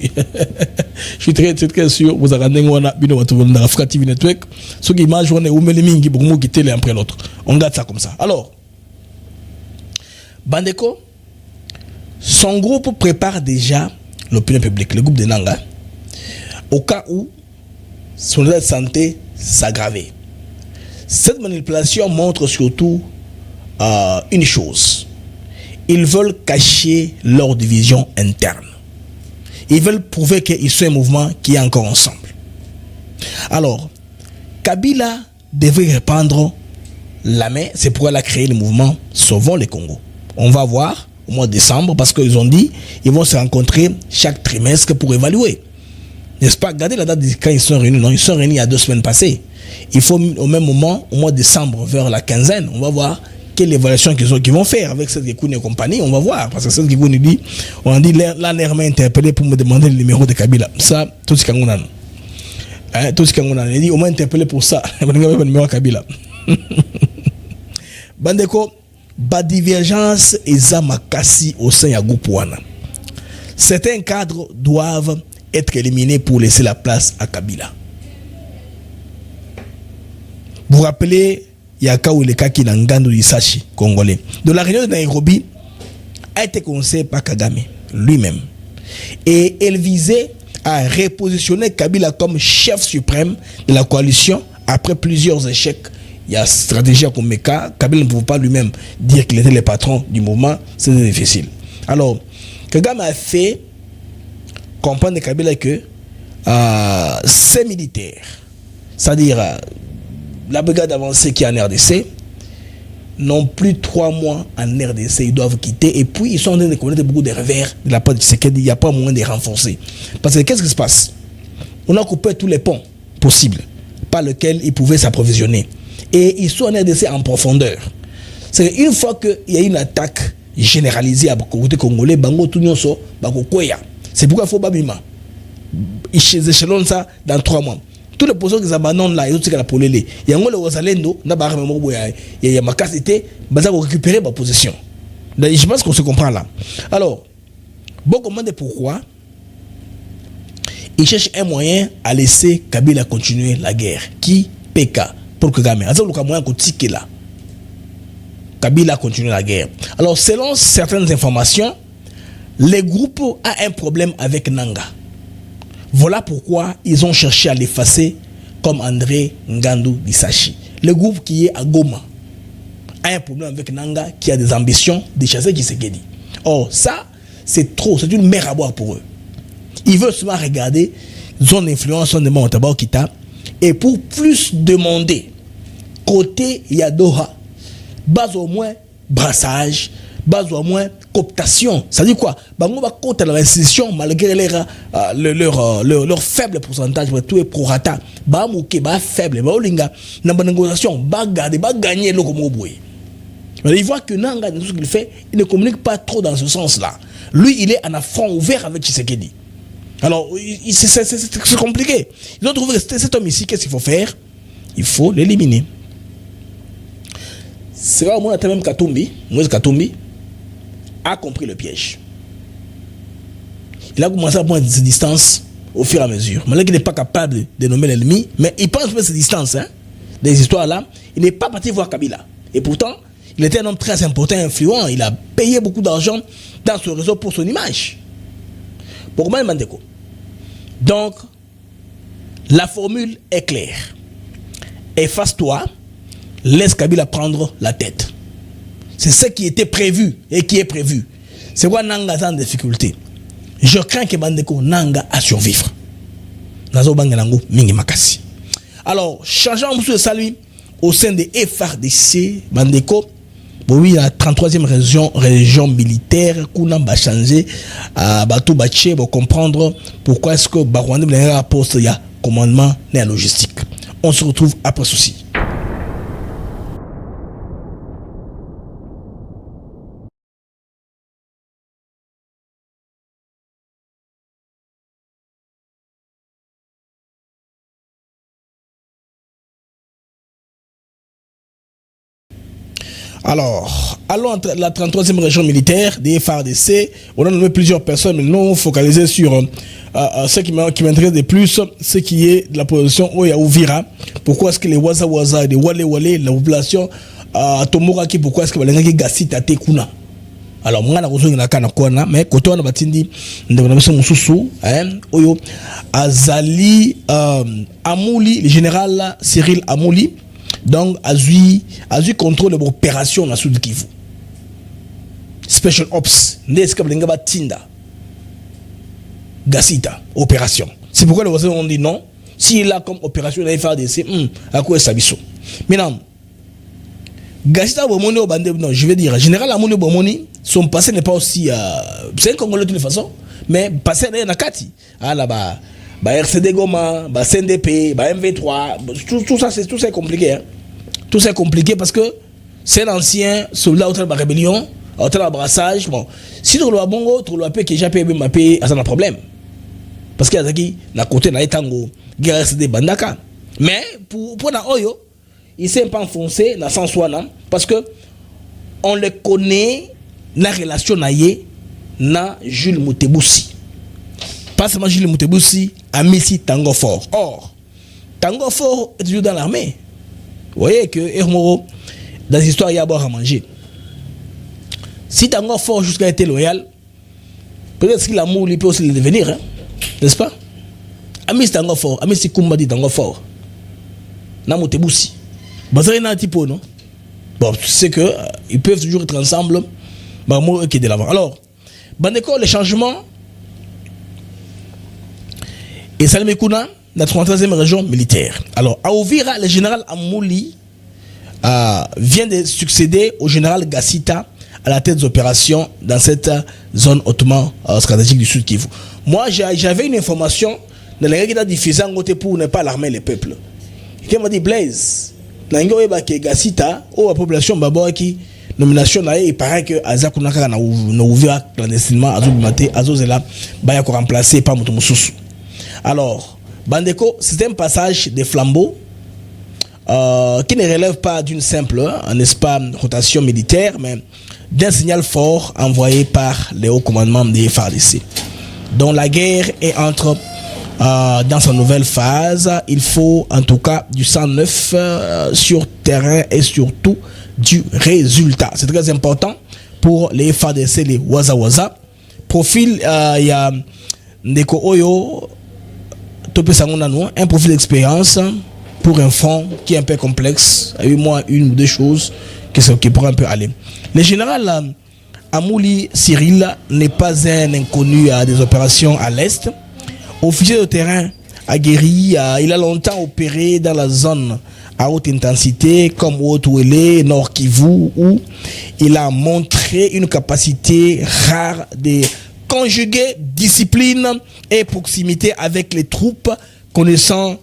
suis très sûr. Vous avez un Africa TV Network. Ceux qui imaginent, on est où mingi beaucoup quitter l'un après l'autre. On garde ça comme ça. Alors, Bandeko, son groupe prépare déjà l'opinion publique, le groupe de Nanga, au cas où son état de santé s'aggravait. Cette manipulation montre surtout une chose. Ils veulent cacher leur division interne. Ils veulent prouver qu'ils sont un mouvement qui est encore ensemble. Alors, Kabila devrait répandre la main. C'est pourquoi elle a créé le mouvement Sauvons le Congo. On va voir au mois de décembre parce qu'ils ont dit qu'ils vont se rencontrer chaque trimestre pour évaluer. N'est-ce pas? Regardez la date de quand ils sont réunis. Non, ils sont réunis il y a 2 semaines passées. Il faut au même moment, au mois de décembre, vers la quinzaine, on va voir quelle évaluation qu'ils vont faire avec cette Kikouni et compagnie. On va voir. Parce que cette Kikouni dit, on a dit, l'ANR m'a interpellé pour me demander le numéro de Kabila. Ça, tout ce qu'on a. Tout ce qu'on a. Il dit, on m'a interpellé pour ça. Je vais le numéro de Kabila. Bandeko, bas divergence et zamakasi au sein de groupe Wana. Certains cadres doivent être éliminés pour laisser la place à Kabila. Vous vous rappelez, Yaka ou le Kaki Nangandu Isashi, congolais. De la réunion de Nairobi a été conseillée par Kagame lui-même. Et elle visait à repositionner Kabila comme chef suprême de la coalition après plusieurs échecs. Il y a stratégie à Komeka. Kabila ne pouvait pas lui-même dire qu'il était le patron du mouvement. C'était difficile. Alors, Kagame a fait comprendre à Kabila que ces militaires, c'est-à-dire la brigade avancée qui est en RDC, n'ont plus 3 mois en RDC, ils doivent quitter. Et puis, ils sont en train de connaître beaucoup de revers de la part de Tshisekedi. Il n'y a pas moyen de renforcer. Parce que qu'est-ce qui se passe? On a coupé tous les ponts possibles par lesquels ils pouvaient s'approvisionner. Et ils sont en RDC en profondeur. C'est une fois qu'il y a une attaque généralisée à côté congolais, Bango Tunyoso, Bango Koya. C'est pourquoi il faut Babima. Ils échelonnent ça dans 3 mois. Tous les positions qu'ils abandonnent là, ils ont la polélé. Il y a un Rosalendo, il y a ma capacité, ils vont récupérer ma position. Je pense qu'on se comprend là. Alors, bon, comment et pourquoi ils cherchent un moyen à laisser Kabila continuer la guerre. Qui PK pour Kagame. Alors, le moyen qu'on tique là. Kabila continue la guerre. Alors, selon certaines informations, le groupe a un problème avec Nanga. Voilà pourquoi ils ont cherché à l'effacer comme André Ngandu Isashi. Le groupe qui est à Goma a un problème avec Nanga qui a des ambitions de chasser Tshisekedi. Or, ça, c'est trop, c'est une mer à boire pour eux. Ils veulent seulement regarder zone d'influence, zone de Montabo Kita, et pour plus demander, côté Yadoha, base au moins brassage, base au moins cooptation. Ça dit quoi? Bango va compter la restitution malgré leur faible pourcentage, tout est prorata. Ba mouké, ba faible, ba olinga, na ba négociation, ba garder, ba gagner le comme boy. Mais il voit que Nanga, dans tout ce qu'il fait, il ne communique pas trop dans ce sens-là. Lui, il est en affront ouvert avec Tshisekedi. Alors, c'est compliqué. Ils ont trouvé que cet homme ici, qu'est-ce qu'il faut faire? Il faut l'éliminer. C'est là où même Katumbi, Moïse Katumbi, a compris le piège. Il a commencé à prendre ses distances au fur et à mesure. Malgré qu'il n'est pas capable de nommer l'ennemi, mais il pense prendre ses distances. Hein, des histoires-là, il n'est pas parti voir Kabila. Et pourtant, il était un homme très important, influent. Il a payé beaucoup d'argent dans ce réseau pour son image. Pour moi, Mandeko. Donc, la formule est claire. Efface-toi, laisse Kabila prendre la tête. C'est ce qui était prévu et qui est prévu. C'est quoi Nanga est en difficulté. Je crains que Bandeko Nanga a survivre. Nazo Banganango Mingi Makasi. Alors, changeons de salut au sein des FRDC, Bandeko. Oui, la 33e région militaire, Kuna va changer à Batou Baché pour comprendre pourquoi est-ce que Barwande Blenga poste il y a commandement et la logistique. On se retrouve après ceci. Alors, allons à la 33e région militaire des FARDC. On a nommé plusieurs personnes, mais nous focalisés sur ce qui m'intéresse de plus, ce qui est de la position Oya Ouvira. Pourquoi est-ce que les Waza Waza et les Wale Wale, la population Tomoraki, pourquoi est-ce que les gens Gassi Tate Kuna? Alors, moi, je suis en mais quand on a batindi, Oyo Azali Amouli, le général Cyril Amouli. Donc, Azui contrôle l'opération dans le sud Kivu. Special Ops, Neskablenga Tinda. Gassita, opération. C'est pourquoi les voisins ont dit non. S'il a comme opération la FARDC, à quoi est Sabiso? Maintenant, Gassita Bomoni au Bandé, non, je vais dire, général Amouni Bomoni, son passé n'est pas aussi. C'est un Congolais de toute façon, mais passé n'est pas Nakati. Ah là-bas. RCD Goma, CNDP, MV3, tout ça c'est compliqué. Hein. Tout ça est compliqué parce que c'est un ancien soldat au de la rébellion, au de brassage. Bon, si tu le bongo, tu le que j'ai payé ma paye, ça n'a problème. Parce qu'il y a qui na côté na etango, guerre RCD bandaka. Mais pour na oyo, il s'est pas enfoncé dans sens wana parce que on le connaît la relation na Jules Mutebussi. Pas seulement Jules Mutebussi a mis ici Tango Fort. Or, Tango Fort est toujours dans l'armée. Vous voyez que Hermoro, dans l'histoire, il y a à boire à manger. Si Tango Fort jusqu'à été loyal, peut-être qu'il a mouru, il peut aussi le devenir. Hein? N'est-ce pas? Amis Tango Fort, Amis Kumba dit Tango Fort. Na Mutebussi. Bazari na tipo, non? Bon, tu sais que ils peuvent toujours être ensemble. Bah, moi, qui est de l'avant. Alors, Bandeko, les changements. Et Salim Kouna, la 33e région militaire. Alors, à Ouvira, le général Amouli vient de succéder au général Gassita à la tête des opérations dans cette zone hautement stratégique du Sud Kivu. Moi, j'avais une information dans la qui a diffusé en côté pour ne pas alarmer les peuples. Qui m'a dit Blaise, dans le Gassita, la population Babo qui nomination il paraît que Azakunaka na Ouvira clandestinement, Azozela, Baya ko remplacé par Mutumusousu. Alors, Bandeko, c'est un passage des flambeaux qui ne relève pas d'une simple, n'est-ce pas, rotation militaire, mais d'un signal fort envoyé par les hauts commandements des FARDC. Donc la guerre est dans sa nouvelle phase. Il faut en tout cas du sang neuf sur terrain et surtout du résultat. C'est très important pour les FARDC, les Waza Waza. Profil, il y a Ndeko Oyo. Un profil d'expérience pour un front qui est un peu complexe, avec moi une ou deux choses qui pourraient un peu aller. Le général Amouli Cyril n'est pas un inconnu à des opérations à l'Est. Officier de terrain aguerri, il a longtemps opéré dans la zone à haute intensité comme Haute-Ouélé, Nord Kivu, où il a montré une capacité rare de conjuguer discipline et proximité avec les troupes, connaissant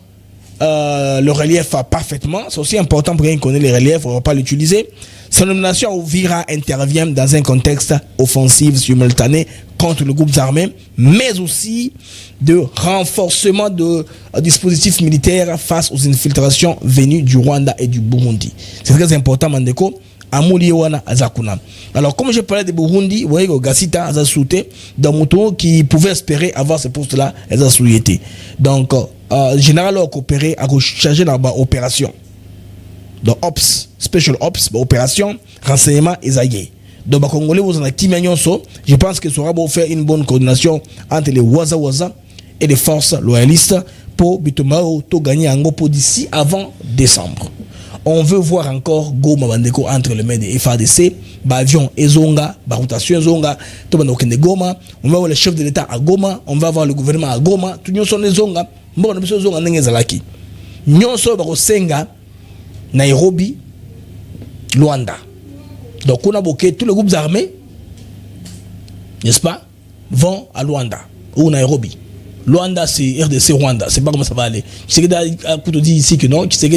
le relief parfaitement. C'est aussi important pour quelqu'un qui connaît les reliefs, on ne va pas l'utiliser. Sa nomination à Ouvira intervient dans un contexte offensif simultané contre le groupe armé, mais aussi de renforcement de dispositifs militaires face aux infiltrations venues du Rwanda et du Burundi. C'est très important, Mandeko. Amouli wana azakuna. Alors comme je parlais de Burundi, vous voyez que Gassita a sauté dans Mouton qui pouvait espérer avoir ce poste là, elles ont souhaité. Donc général a coopéré à charger dans l'opération. Donc ops, special ops, opération renseignement et donc les Congolais vous en activez je pense que ça aura beau faire une bonne coordination entre les Waza et les forces loyalistes pour Bitomao to gagner en pour d'ici avant décembre. On veut voir encore Goma Bandeko entre les mains des FADC, Bavion et Zonga, rotation Zonga, to Bandokende Goma, on va voir le chef de l'État à Goma, on va voir le gouvernement à Goma, tout nous sommes les Zonga, bon on a besoin Zonga n'engezalaki. Nous sommes au Senga, Nairobi, Luanda. Donc on a bloqué tous les groupes armés, n'est-ce pas, vont à Luanda ou Nairobi. Luanda c'est RDC Rwanda, c'est pas comment ça va aller. Tu sais que dit ici que non, tu sais que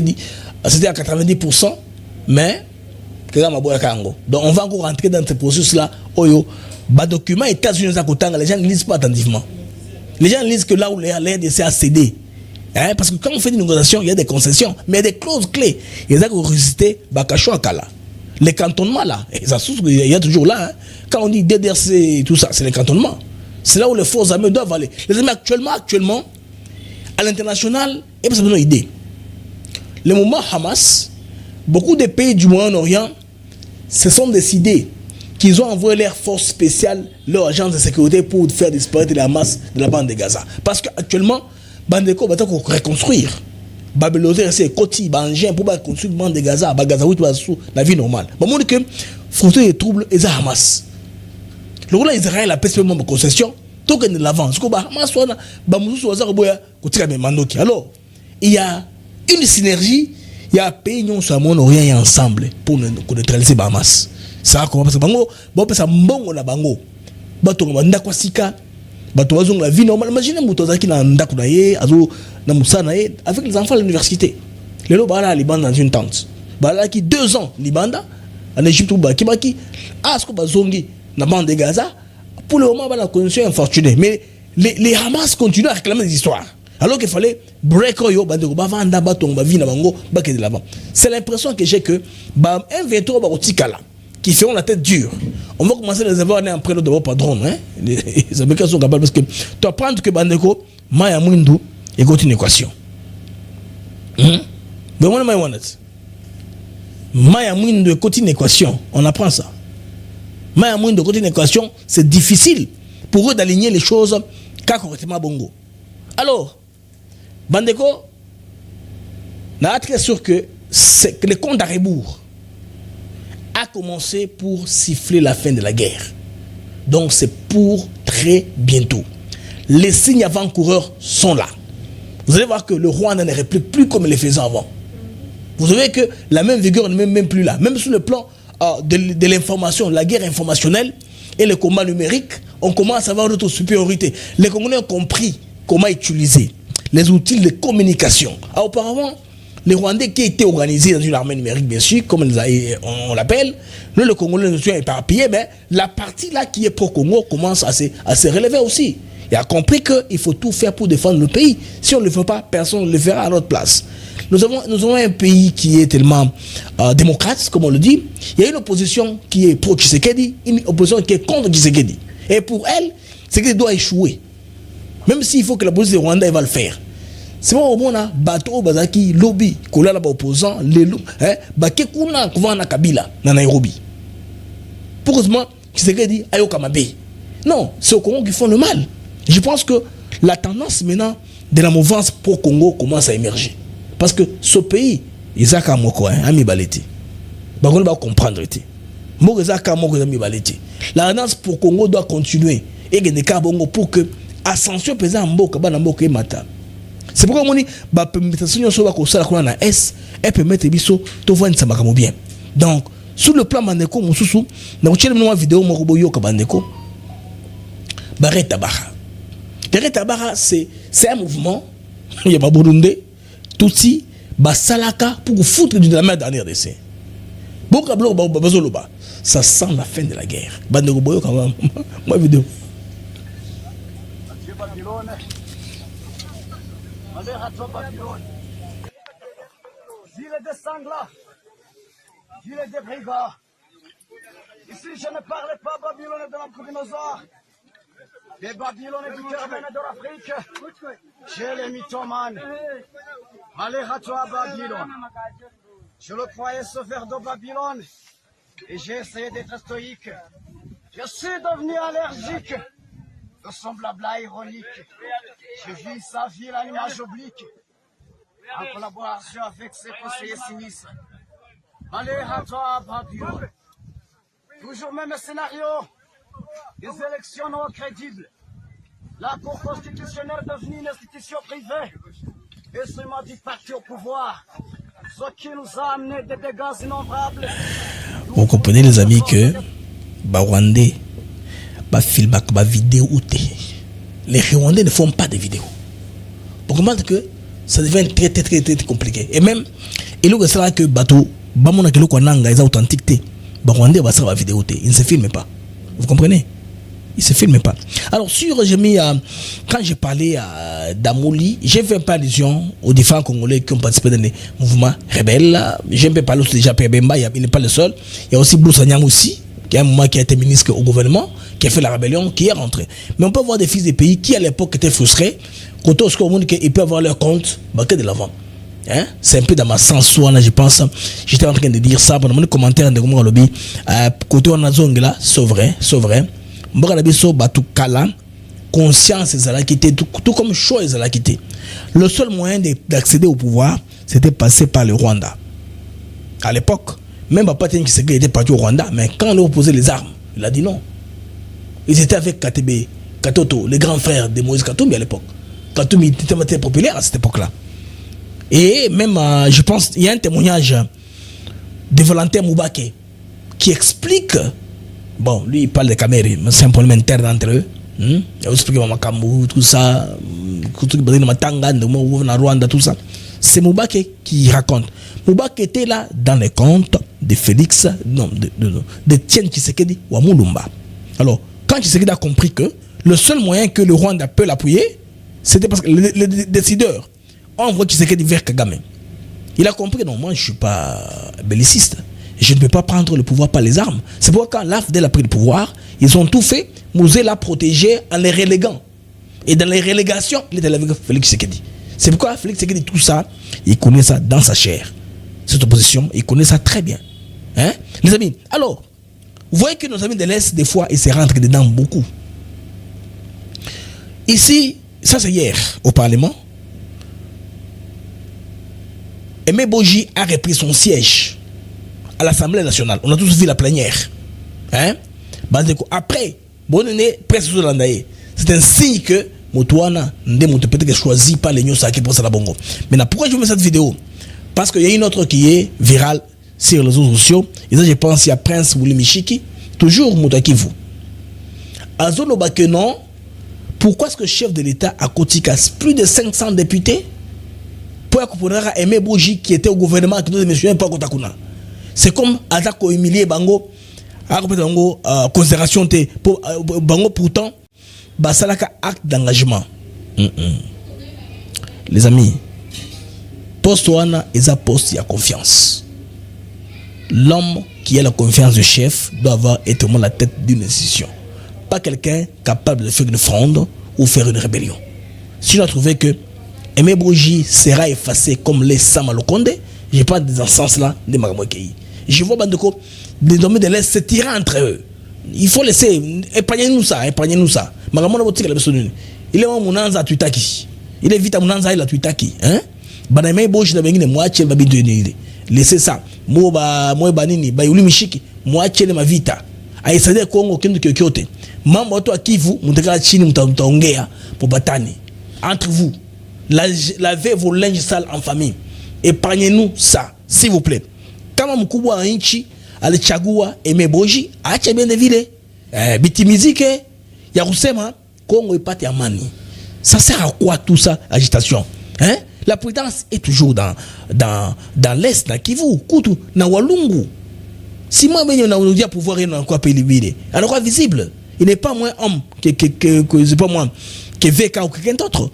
c'était à 90%, mais donc on va encore rentrer dans ce processus là. Oyo, bah document États-Unis à côté, les gens ne lisent pas attentivement. Les gens lisent que là où les RDC a cédé. Hein, parce que quand on fait des négociations, il y a des concessions, mais il y a des clauses clés. Il y a des résister Bakacho Akala. Les cantonnements là, il y a toujours là. Hein. Quand on dit DDRC et tout ça, c'est les cantonnements. C'est là où les forces armées doivent aller. Les armées actuellement, à l'international, il n'y a pas de idée. Le mouvement Hamas, beaucoup de pays du Moyen-Orient se sont décidés qu'ils ont envoyé leurs forces spéciales, leurs agences de sécurité pour faire disparaître la masse de la bande de Gaza. Parce qu'actuellement, Bandeko va reconstruire. Babylone, c'est Koti, Bangien, pour construire la bande de Gaza, Gaza, oui, la vie normale. Bon, on dit que frontière des troubles, et ça Hamas. Le rôle d'Israël a payé de concession, tout que de l'avant. Ce que Hamas, alors, il y a une synergie, il y a un pays qui sont ensemble pour neutraliser Hamas. Ça comment parce que bango bon ça mbongo na bango bato ndako sika bato bazong la vie normale. Imaginez muto zaki na ndako na ye azo na musana ye avec les enfants à l'université. Lelo bala liban dans une tente. Bala qui 2 ans libanda en Égypte ou baki asko bazongi na bande de Gaza pour le moment la condition infortunée, mais les Hamas continuent à réclamer des histoires. Alors qu'il fallait break yo bandeko bavanda batonga ba vie na bango bake de l'avant. C'est l'impression que j'ai que ba M23 ba otikala qui feront la tête dure. On va commencer à les avoir en près de vos padrons. Hein? Les Américains sont capables parce que tu apprends que Bandeko, Maya Mwindu, et une équation. Maya Mwindu est une équation. On apprend ça. Maya Mwindu est une équation. C'est difficile pour eux d'aligner les choses correctement bongo. Alors, Bandeko, n'a très sûr que le compte à rebours a commencé pour siffler la fin de la guerre. Donc c'est pour très bientôt. Les signes avant-coureurs sont là. Vous allez voir que le Rwanda ne réplique plus comme il le faisait avant. Vous savez que la même vigueur n'est même plus là. Même sur le plan de l'information, la guerre informationnelle et le combat numérique, on commence à avoir notre supériorité. Les Congolais ont compris comment utiliser les outils de communication. Alors, auparavant, les Rwandais qui étaient organisés dans une armée numérique, bien sûr, comme on l'appelle, nous, le Congolais, nous sommes éparpillés, mais la partie là qui est pro-Congo commence à se relever aussi. Il a compris qu'il faut tout faire pour défendre le pays. Si on ne le fait pas, personne ne le fera à notre place. Nous avons un pays qui est tellement démocrate, comme on le dit. Il y a une opposition qui est pro-Tshisekedi, une opposition qui est contre Tshisekedi. Et pour elle, Tshisekedi doit échouer. Même s'il faut que la police de Rwanda va le faire. C'est bon au moment là bateau bazaki lobby kola la opposant les hein baké kuna kuvana Kabila na Nairobi. Pourquoi Tshisekedi ayo kamabe. Non, c'est au Congo qui font le mal. Je pense que la tendance maintenant de la mouvance pro Congo commence à émerger. Parce que ce pays Isaka Moko ami baleti. Bagolo va comprendre été. Moko Isaka Moko ami baleti. La tendance pour Congo doit continuer et que des cas bongo pour que ascension pesant mboka bana mboka e mata. C'est pourquoi on dit bah permettation so ba ko sala kuna na S et permettre biso to voir nsamba bien. Donc sur le plan Bandeko mususu na uchele mwa vidéo moko boyo ka Bandeko Barreta Baha. Barreta Baha c'est un mouvement il y a Burundi Tutsi basalaka pour foutre de la mer dernière d'essai. Boka blo bazoloba ça sent la fin de la guerre. Bandeko boyo ka moi vidéo. Gilet de sangla, gilet de brigands, Ici, je ne parle pas Babylone de Nabucodonosor, des Babylone du Kerben et de l'Afrique. Chez les mythomanes. Allez à toi, Babylone. Je le croyais sauveur de Babylone et j'ai essayé d'être stoïque. Je suis devenu allergique de son blabla ironique. Je vis sa vie à l'image oblique en collaboration avec ses conseillers sinistres. Allez à toi, Babylone. Toujours même scénario. Des élections non crédibles. La Cour constitutionnelle est devenue une institution privée. Et ce m'a dit parti au pouvoir. Ce qui nous a amené des dégâts innombrables. Vous comprenez les amis que Rwandais, film, vidéo ou les Rwandais ne font pas de vidéos. Pour comprendre que ça devient très compliqué. Et même, il y a que bateau, bamona que l'on est authentique. Rwandais va faire la vidéo, il ne se filme pas. Vous comprenez? Il se filme pas. Alors sur j'ai mis quand j'ai parlé d'Amouli, j'ai fait pas allusion aux différents Congolais qui ont participé dans les mouvements rebelles. J'ai pas parlé aussi déjà Pierre Bemba, il n'est pas le seul. Il y a aussi Boussa Nyang aussi, qui est un moment qui a été ministre au gouvernement, qui a fait la rébellion, qui est rentré. Mais on peut voir des fils des pays qui à l'époque étaient frustrés, quand on se dit qu'ils peuvent avoir leur compte, que de l'avant. Hein? C'est un peu dans ma sens là, je pense. J'étais en train de dire ça pendant mon commentaire de comment lobby. Côté on a zone là, c'est vrai. Mbakalabiso batu kala, conscience ezala quitté, tout comme choix ezala quitté. Le seul moyen d'accéder au pouvoir, c'était passer par le Rwanda. À l'époque, même Papa Tshisekedi était parti au Rwanda, mais quand on a opposé les armes, il a dit non. Ils étaient avec Katebe, Katoto, les grands frères de Moïse Katumbi à l'époque. Katumbi était très populaire à cette époque-là. Et même, je pense, il y a un témoignage de Valentin Moubake qui explique. Bon, lui, il parle de Cameroun, mais c'est un problème interne entre eux. Il a expliqué Makambu, tout ça, tout ça. C'est Moubake qui raconte. Moubake était là dans les comptes de Félix, non, de Tienne Tshisekedi ou Moulumba. Alors, quand Tshisekedi a compris que le seul moyen que le Rwanda peut l'appuyer, c'était parce que les décideurs envoient Tshisekedi vers Kagame. Il a compris que non, moi je ne suis pas belliciste. Je ne peux pas prendre le pouvoir par les armes. C'est pourquoi quand l'AFDEL a pris le pouvoir, ils ont tout fait. Mosé l'a protégé en les reléguant. Et dans les relégations, il était avec Félix Tshisekedi. C'est pourquoi Félix Tshisekedi, tout ça, il connaît ça dans sa chair. Cette opposition, il connaît ça très bien. Hein? Les amis, alors, vous voyez que nos amis de l'Est, des fois, ils se rentrent dedans beaucoup. Ici, ça c'est hier, au Parlement, Aimé Boji a repris son siège à l'Assemblée nationale. On a tous vu la plénière. Hein? Après, c'est un signe que Moutouana peut-être choisi par les news qui pour ça la bongo. Maintenant, pourquoi je vous mets cette vidéo? Parce qu'il y a une autre qui est virale sur les réseaux sociaux. Et ça, je pense, il y a Prince Wulimishiki, toujours Moutakivu. Azono Bakenon, pourquoi est-ce que le chef de l'État a Kotikas plus de 500 députés pour accompagner Aimé Boji qui était au gouvernement qui ne mentionne pas Kotakuna? C'est comme Azako humilié Bango, considération pour Bango pourtant, Basalaka acte d'engagement. Les amis, poste wana est un poste à confiance. L'homme qui a la confiance du chef doit avoir été la tête d'une institution. Pas quelqu'un capable de faire une fronde ou faire une rébellion. Si on a trouvé que Aimé Boji sera effacé comme les Samalokonde, je parle dans ce sens-là de Magamokei. Je vois Bandeko, les domaines de l'Est se tirer entre eux. Il faut laisser, épargnez-nous ça. Magamona Botik la personne. Il est en Mounanza Tuitaki. Il est vite à Mounanza il a Tuitaki. Hein? Baname Boji na bengine moitié va bidonner. Laissez ça. Moi banini, bayuli mishiki, moitié de ma vita. Aïsade Congo kendo kyote. Mambo watu akivu, mutaka chini mtaongea pour batani. Entre vous, lavez vos linges sales en famille. Épargnez-nous ça, s'il vous plaît. Kama mkubwa wa nchi alichagua Aimé Boji, acha bien vile bitimizike ya kusema Congo ipate amani. Ça sert à quoi tout ça, agitation? Hein? La prudence est toujours dans l'Est, dans Kivu, Kutu, na Walungu. Si moi, on a pouvoir rien quoi pélibilé, alors quoi visible? Il n'est pas moins homme que c'est pas moi, que VK ou quelqu'un d'autre.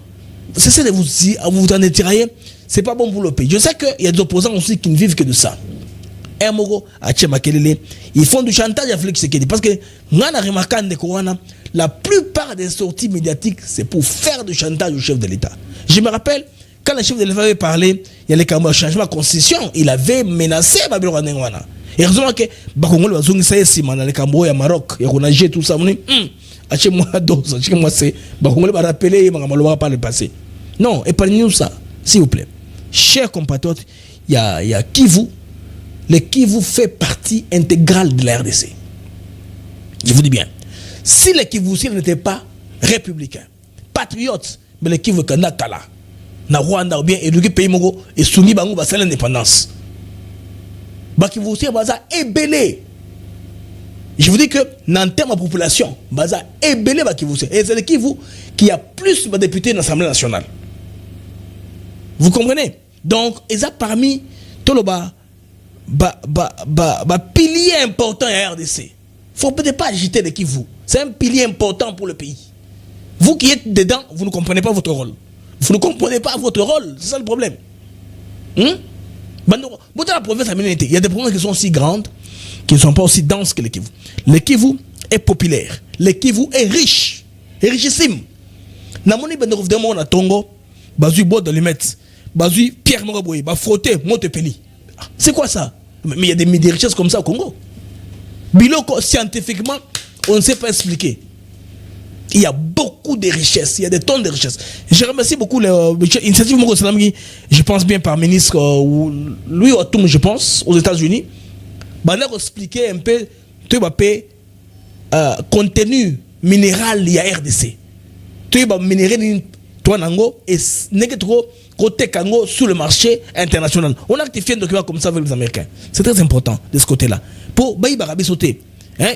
Cessez de vous en étirailler. C'est pas bon pour le pays. Je sais qu'il y a des opposants aussi qui ne vivent que de ça. un moko ache makelele. Ils font du chantage à Félix Tshisekedi parce que ngana remarquant de Kowana, la plupart des sorties médiatiques c'est pour faire du chantage au chef de l'État. Je me rappelle quand le chef de l'État avait parlé, il y a les changement de constitution, il avait menacé Babylon Rwanda. Et heureusement que Bakongol bazongi sa yesima na le Cambo ya Maroc, ya konaje tout ça, achetez-moi dose, achetez-moi c'est Bakongol va rappeler Magamalo par le passé. Non, épargnez-nous ça, s'il vous plaît. Chers compatriotes, il y a Kivu. Le Kivu fait partie intégrale de la RDC. Je vous dis bien. Si le Kivu n'était pas républicain, patriote, mais le Kivu Kanakala, na Rwanda ou bien éduqué pays Mogo et soumis Bango à l'indépendance. Bakivu aussi baza ébélé. Je vous dis que dans termes de population, baza ébélé Bakivu. Et c'est le Kivu qui a plus de députés dans l'Assemblée nationale. Vous comprenez? Donc, ils ont parmi tout le pilier important à RDC. Il ne faut peut-être pas agiter le Kivu. C'est un pilier important pour le pays. Vous qui êtes dedans, vous ne comprenez pas votre rôle. Vous ne comprenez pas votre rôle. C'est ça le problème. Dans la province il y a des provinces qui sont aussi grandes, qui ne sont pas aussi denses que le Kivu. Le Kivu est populaire. Le Kivu est riche. Est richissime. Namoni Benderouvdemo na Tongo, Bazui Bo de Limette, Bazui Pierre Moraboui, Bafroté, Montepeli. C'est quoi ça? Mais il y a des richesses comme ça au Congo. Biloko, scientifiquement, on ne sait pas expliquer. Il y a beaucoup de richesses, il y a des tonnes de richesses. Je remercie beaucoup l'initiative Moko Salami, je pense bien par ministre Louis Otum, je pense, aux États-Unis. Il a expliqué un peu contenu minéral il y a RDC. Tu vas minérer toi nango et n'est trop côté Kango sur le marché international. On a activé un document comme ça avec les Américains. C'est très important de ce côté-là. Pour Baï Barabi sauter.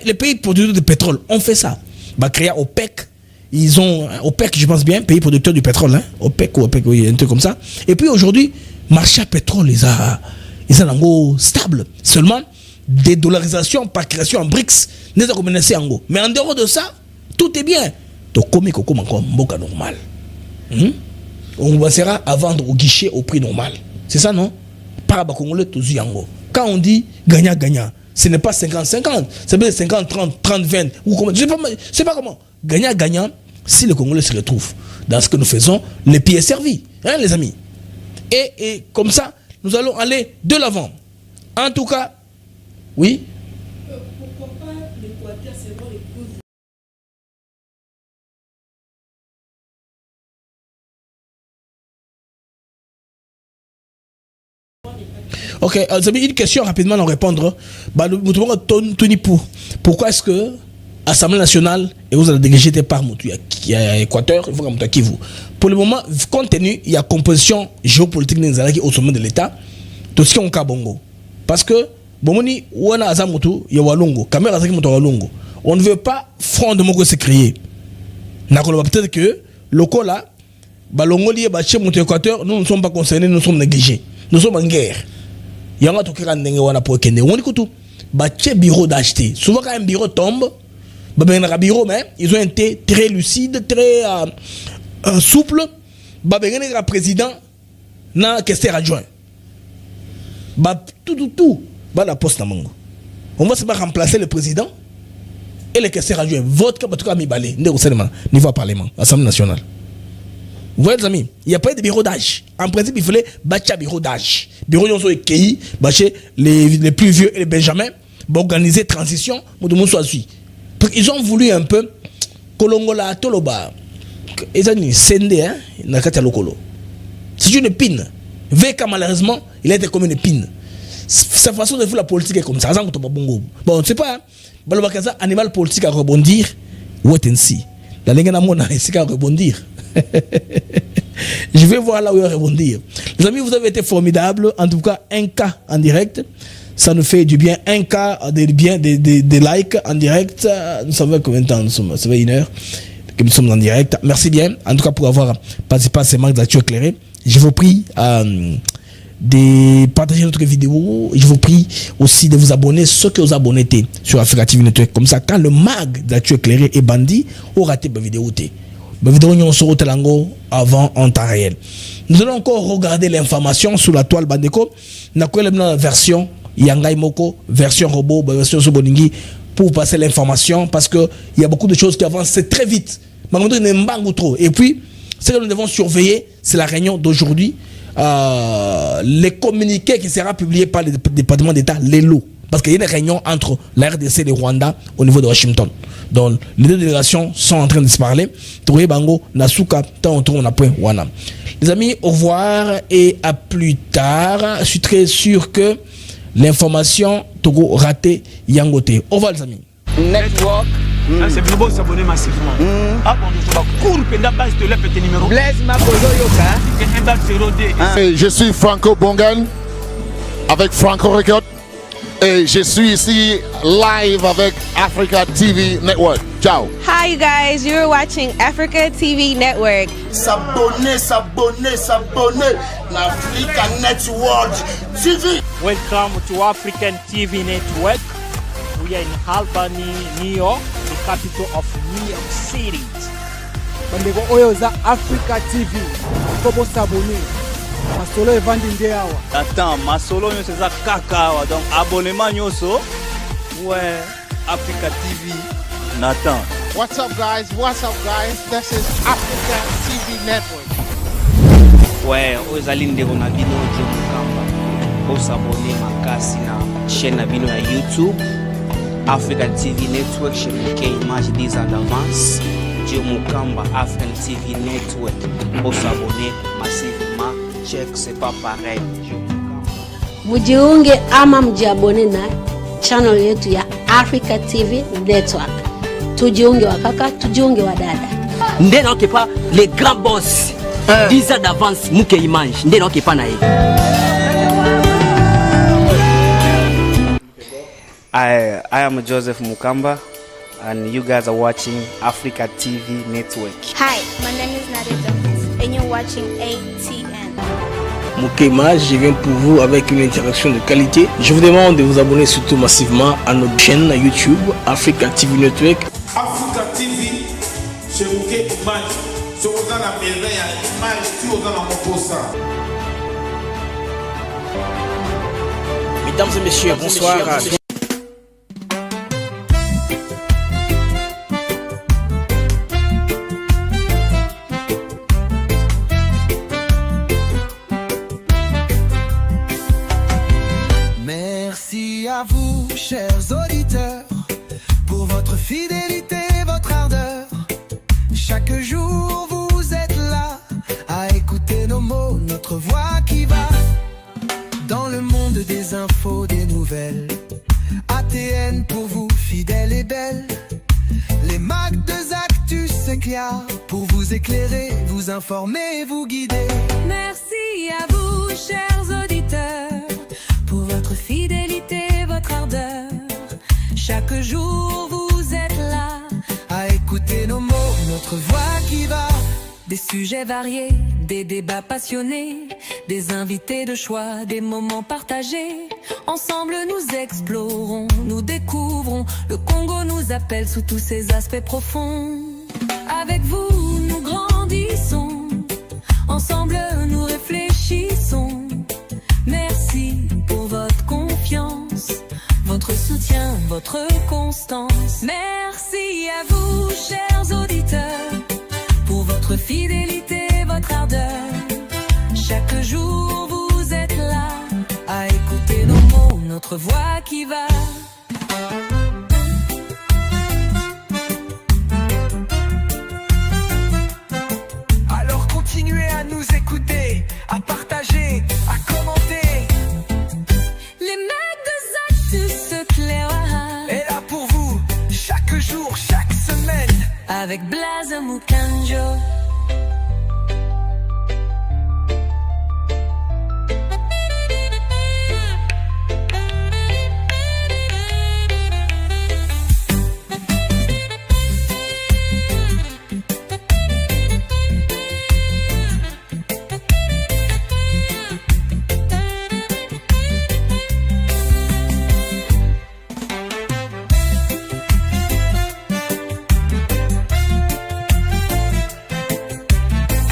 Les pays producteurs de pétrole ont fait ça. Bah, créé OPEC. Ils ont OPEC, je pense bien, pays producteur du pétrole. OPEC ou OPEC, oui, un truc comme ça. Et puis aujourd'hui, marché à pétrole, ils ont stable. Seulement, dédollarisation par création en BRICS, n'est pas comme en Go. Mais en dehors de ça, tout est bien. Donc, comme encore mboka normal. On commencera à vendre au guichet au prix normal. C'est ça, non? Quand on dit gagnant-gagnant, ce n'est pas 50-50, c'est bien 50-30, 30-20. Je ne sais pas comment. Gagnant-gagnant, si le Congolais se retrouve dans ce que nous faisons, les pieds servis, les amis. Et comme ça, nous allons aller de l'avant. En tout cas, oui. Pourquoi pas l'Équateur, c'est bon les plus. Ok, vous avez une question rapidement à répondre. Pourquoi est-ce que l'Assemblée nationale et vous allez dégager par Équateur, il faut que Kivu. Pour le moment, compte tenu, il y a composition géopolitique au sommet de l'État, tout ce qui est en Kabongo. Parce que, on ne veut pas front de Mogo se créer. Peut-être que, le cas là, Équateur, nous ne sommes pas concernés, nous sommes négligés. Nous sommes en guerre. Il y a un truc qui est un bureau d'acheter. Souvent, quand un bureau tombe, ils ont été très lucides, très souples. Le président n'a qu'à se adjoint. Tout. La poste on va se remplacer le président et le questeur adjoint. Votre cas, niveau parlement, Assemblée nationale. Vous voyez les amis, il n'y a pas de bureau d'âge. En principe, il fallait bâtir un bureau d'âge. Bureau les plus vieux et les benjamins, pour organiser transition, pour tout le monde soit suivi. Ils ont voulu un peu Kolongola Toloba. Ils ont dit Sende, c'est une épine. VK, malheureusement, il a été comme une épine. Sa façon de faire la politique est comme ça. Bon, c'est pas animal politique à rebondir. Wait and see. La langue n'a ici qu'à rebondir. Je vais voir là où il va rebondir. Les amis, vous avez été formidables. En tout cas, un cas en direct. Ça nous fait du bien. Un cas des likes en direct. Nous savons combien de temps nous sommes. Ça fait 1 heure que nous sommes en direct. Merci bien. En tout cas, pour avoir participé à ces marques d'actu éclairées. Je vous prie de partager notre vidéo. Je vous prie aussi de vous abonner, ceux qui vous abonnez sur Africa TV Network. Comme ça, quand le mag d'actu éclairé est bandit, on raté ma vidéo. Ma vidéo, on se retrouve avant en temps réel. Nous allons encore regarder l'information sur la toile Bandeko. Nous avons la version Yangai Moko, version robot, version Soboningi, pour passer l'information, parce qu'il y a beaucoup de choses qui avancent très vite. Trop. Et puis, ce que nous devons surveiller, c'est la réunion d'aujourd'hui, les communiqués qui seront publiés par le département d'État, les lots. Parce qu'il y a une réunion entre la RDC et le Rwanda au niveau de Washington. Donc, les deux délégations sont en train de se parler. Les amis, au revoir et à plus tard. Je suis très sûr que l'information Togo raté Yangote. Au revoir les amis. Network. C'est plus beau s'abonner massivement. Ah bon, je vais courir pendant base de leur petit numéro. Blaise Makozo Yoka. Je suis Franco Bongan avec Franco Record. Et je suis ici live avec Africa TV Network. Ciao. Hi you guys, you're watching Africa TV Network. S'abonner. L'Africa Network TV. Welcome to African TV Network. We are in Albany, New York, the capital of New York City. Bandeko oyo za Africa TV. Kobo s'abonner. Masolo evandi nde awa. Attends, masolo nyo c'est ça kaka donc abonnement nyoso. Ouais, Africa TV. Nathan. What's up guys? This is Africa TV Network. Ouais, ozali ndeko na bino je mukamba. Osabone makasi na chaîne na bino ya YouTube. African TV Network, chez Image des en avance. Dieu Mukamba, African TV Network. Pour s'abonner massivement, check, c'est pas pareil. Mujiunge ama mjiabone na channel yetu ya Africa TV Network. Tujiunge wa kaka, tujiunge wa dada. Nde na okepa les grands boss. 10 ans d'avance, Muke Image. Nde na okepa na ye. I am Joseph Mukamba and you guys are watching Africa TV Network. Hi, my name is Nadia Jones and you're watching ATN. Moukema, je viens pour vous avec une interaction de qualité. Je vous demande de vous abonner surtout massivement à notre chaîne YouTube Africa TV Network. Africa TV, c'est Mouké Image. C'est aux gens la merveille à l'image, c'est aux gens la mokosa. Mesdames et messieurs, bonsoir. Merci à vous, chers auditeurs, pour votre fidélité, votre ardeur. Chaque jour, vous êtes là à écouter nos mots, notre voix qui va dans le monde des infos, des nouvelles. ATN pour vous, fidèles et belles. Les Mac de Actus s'éclairent pour vous éclairer, vous informer, vous guider. Merci à vous, chers auditeurs, pour votre fidélité, votre ardeur. Chaque jour, vous êtes là à écouter nos mots, notre voix qui va. Des sujets variés, des débats passionnés, des invités de choix, des moments partagés. Ensemble nous explorons, nous découvrons. Le Congo nous appelle sous tous ses aspects profonds. Avec vous nous grandissons, ensemble nous réfléchissons. Merci pour votre confiance, votre soutien, votre constance. Merci à vous, chers auditeurs, pour votre fidélité, votre ardeur. Chaque jour vous êtes là à écouter nos mots, notre voix qui va. Alors continuez à nous écouter, à partager, à commenter. Les mecs de Actus s'éclairent. Et là pour vous, chaque jour, chaque semaine. Avec Blaise Mukanjo.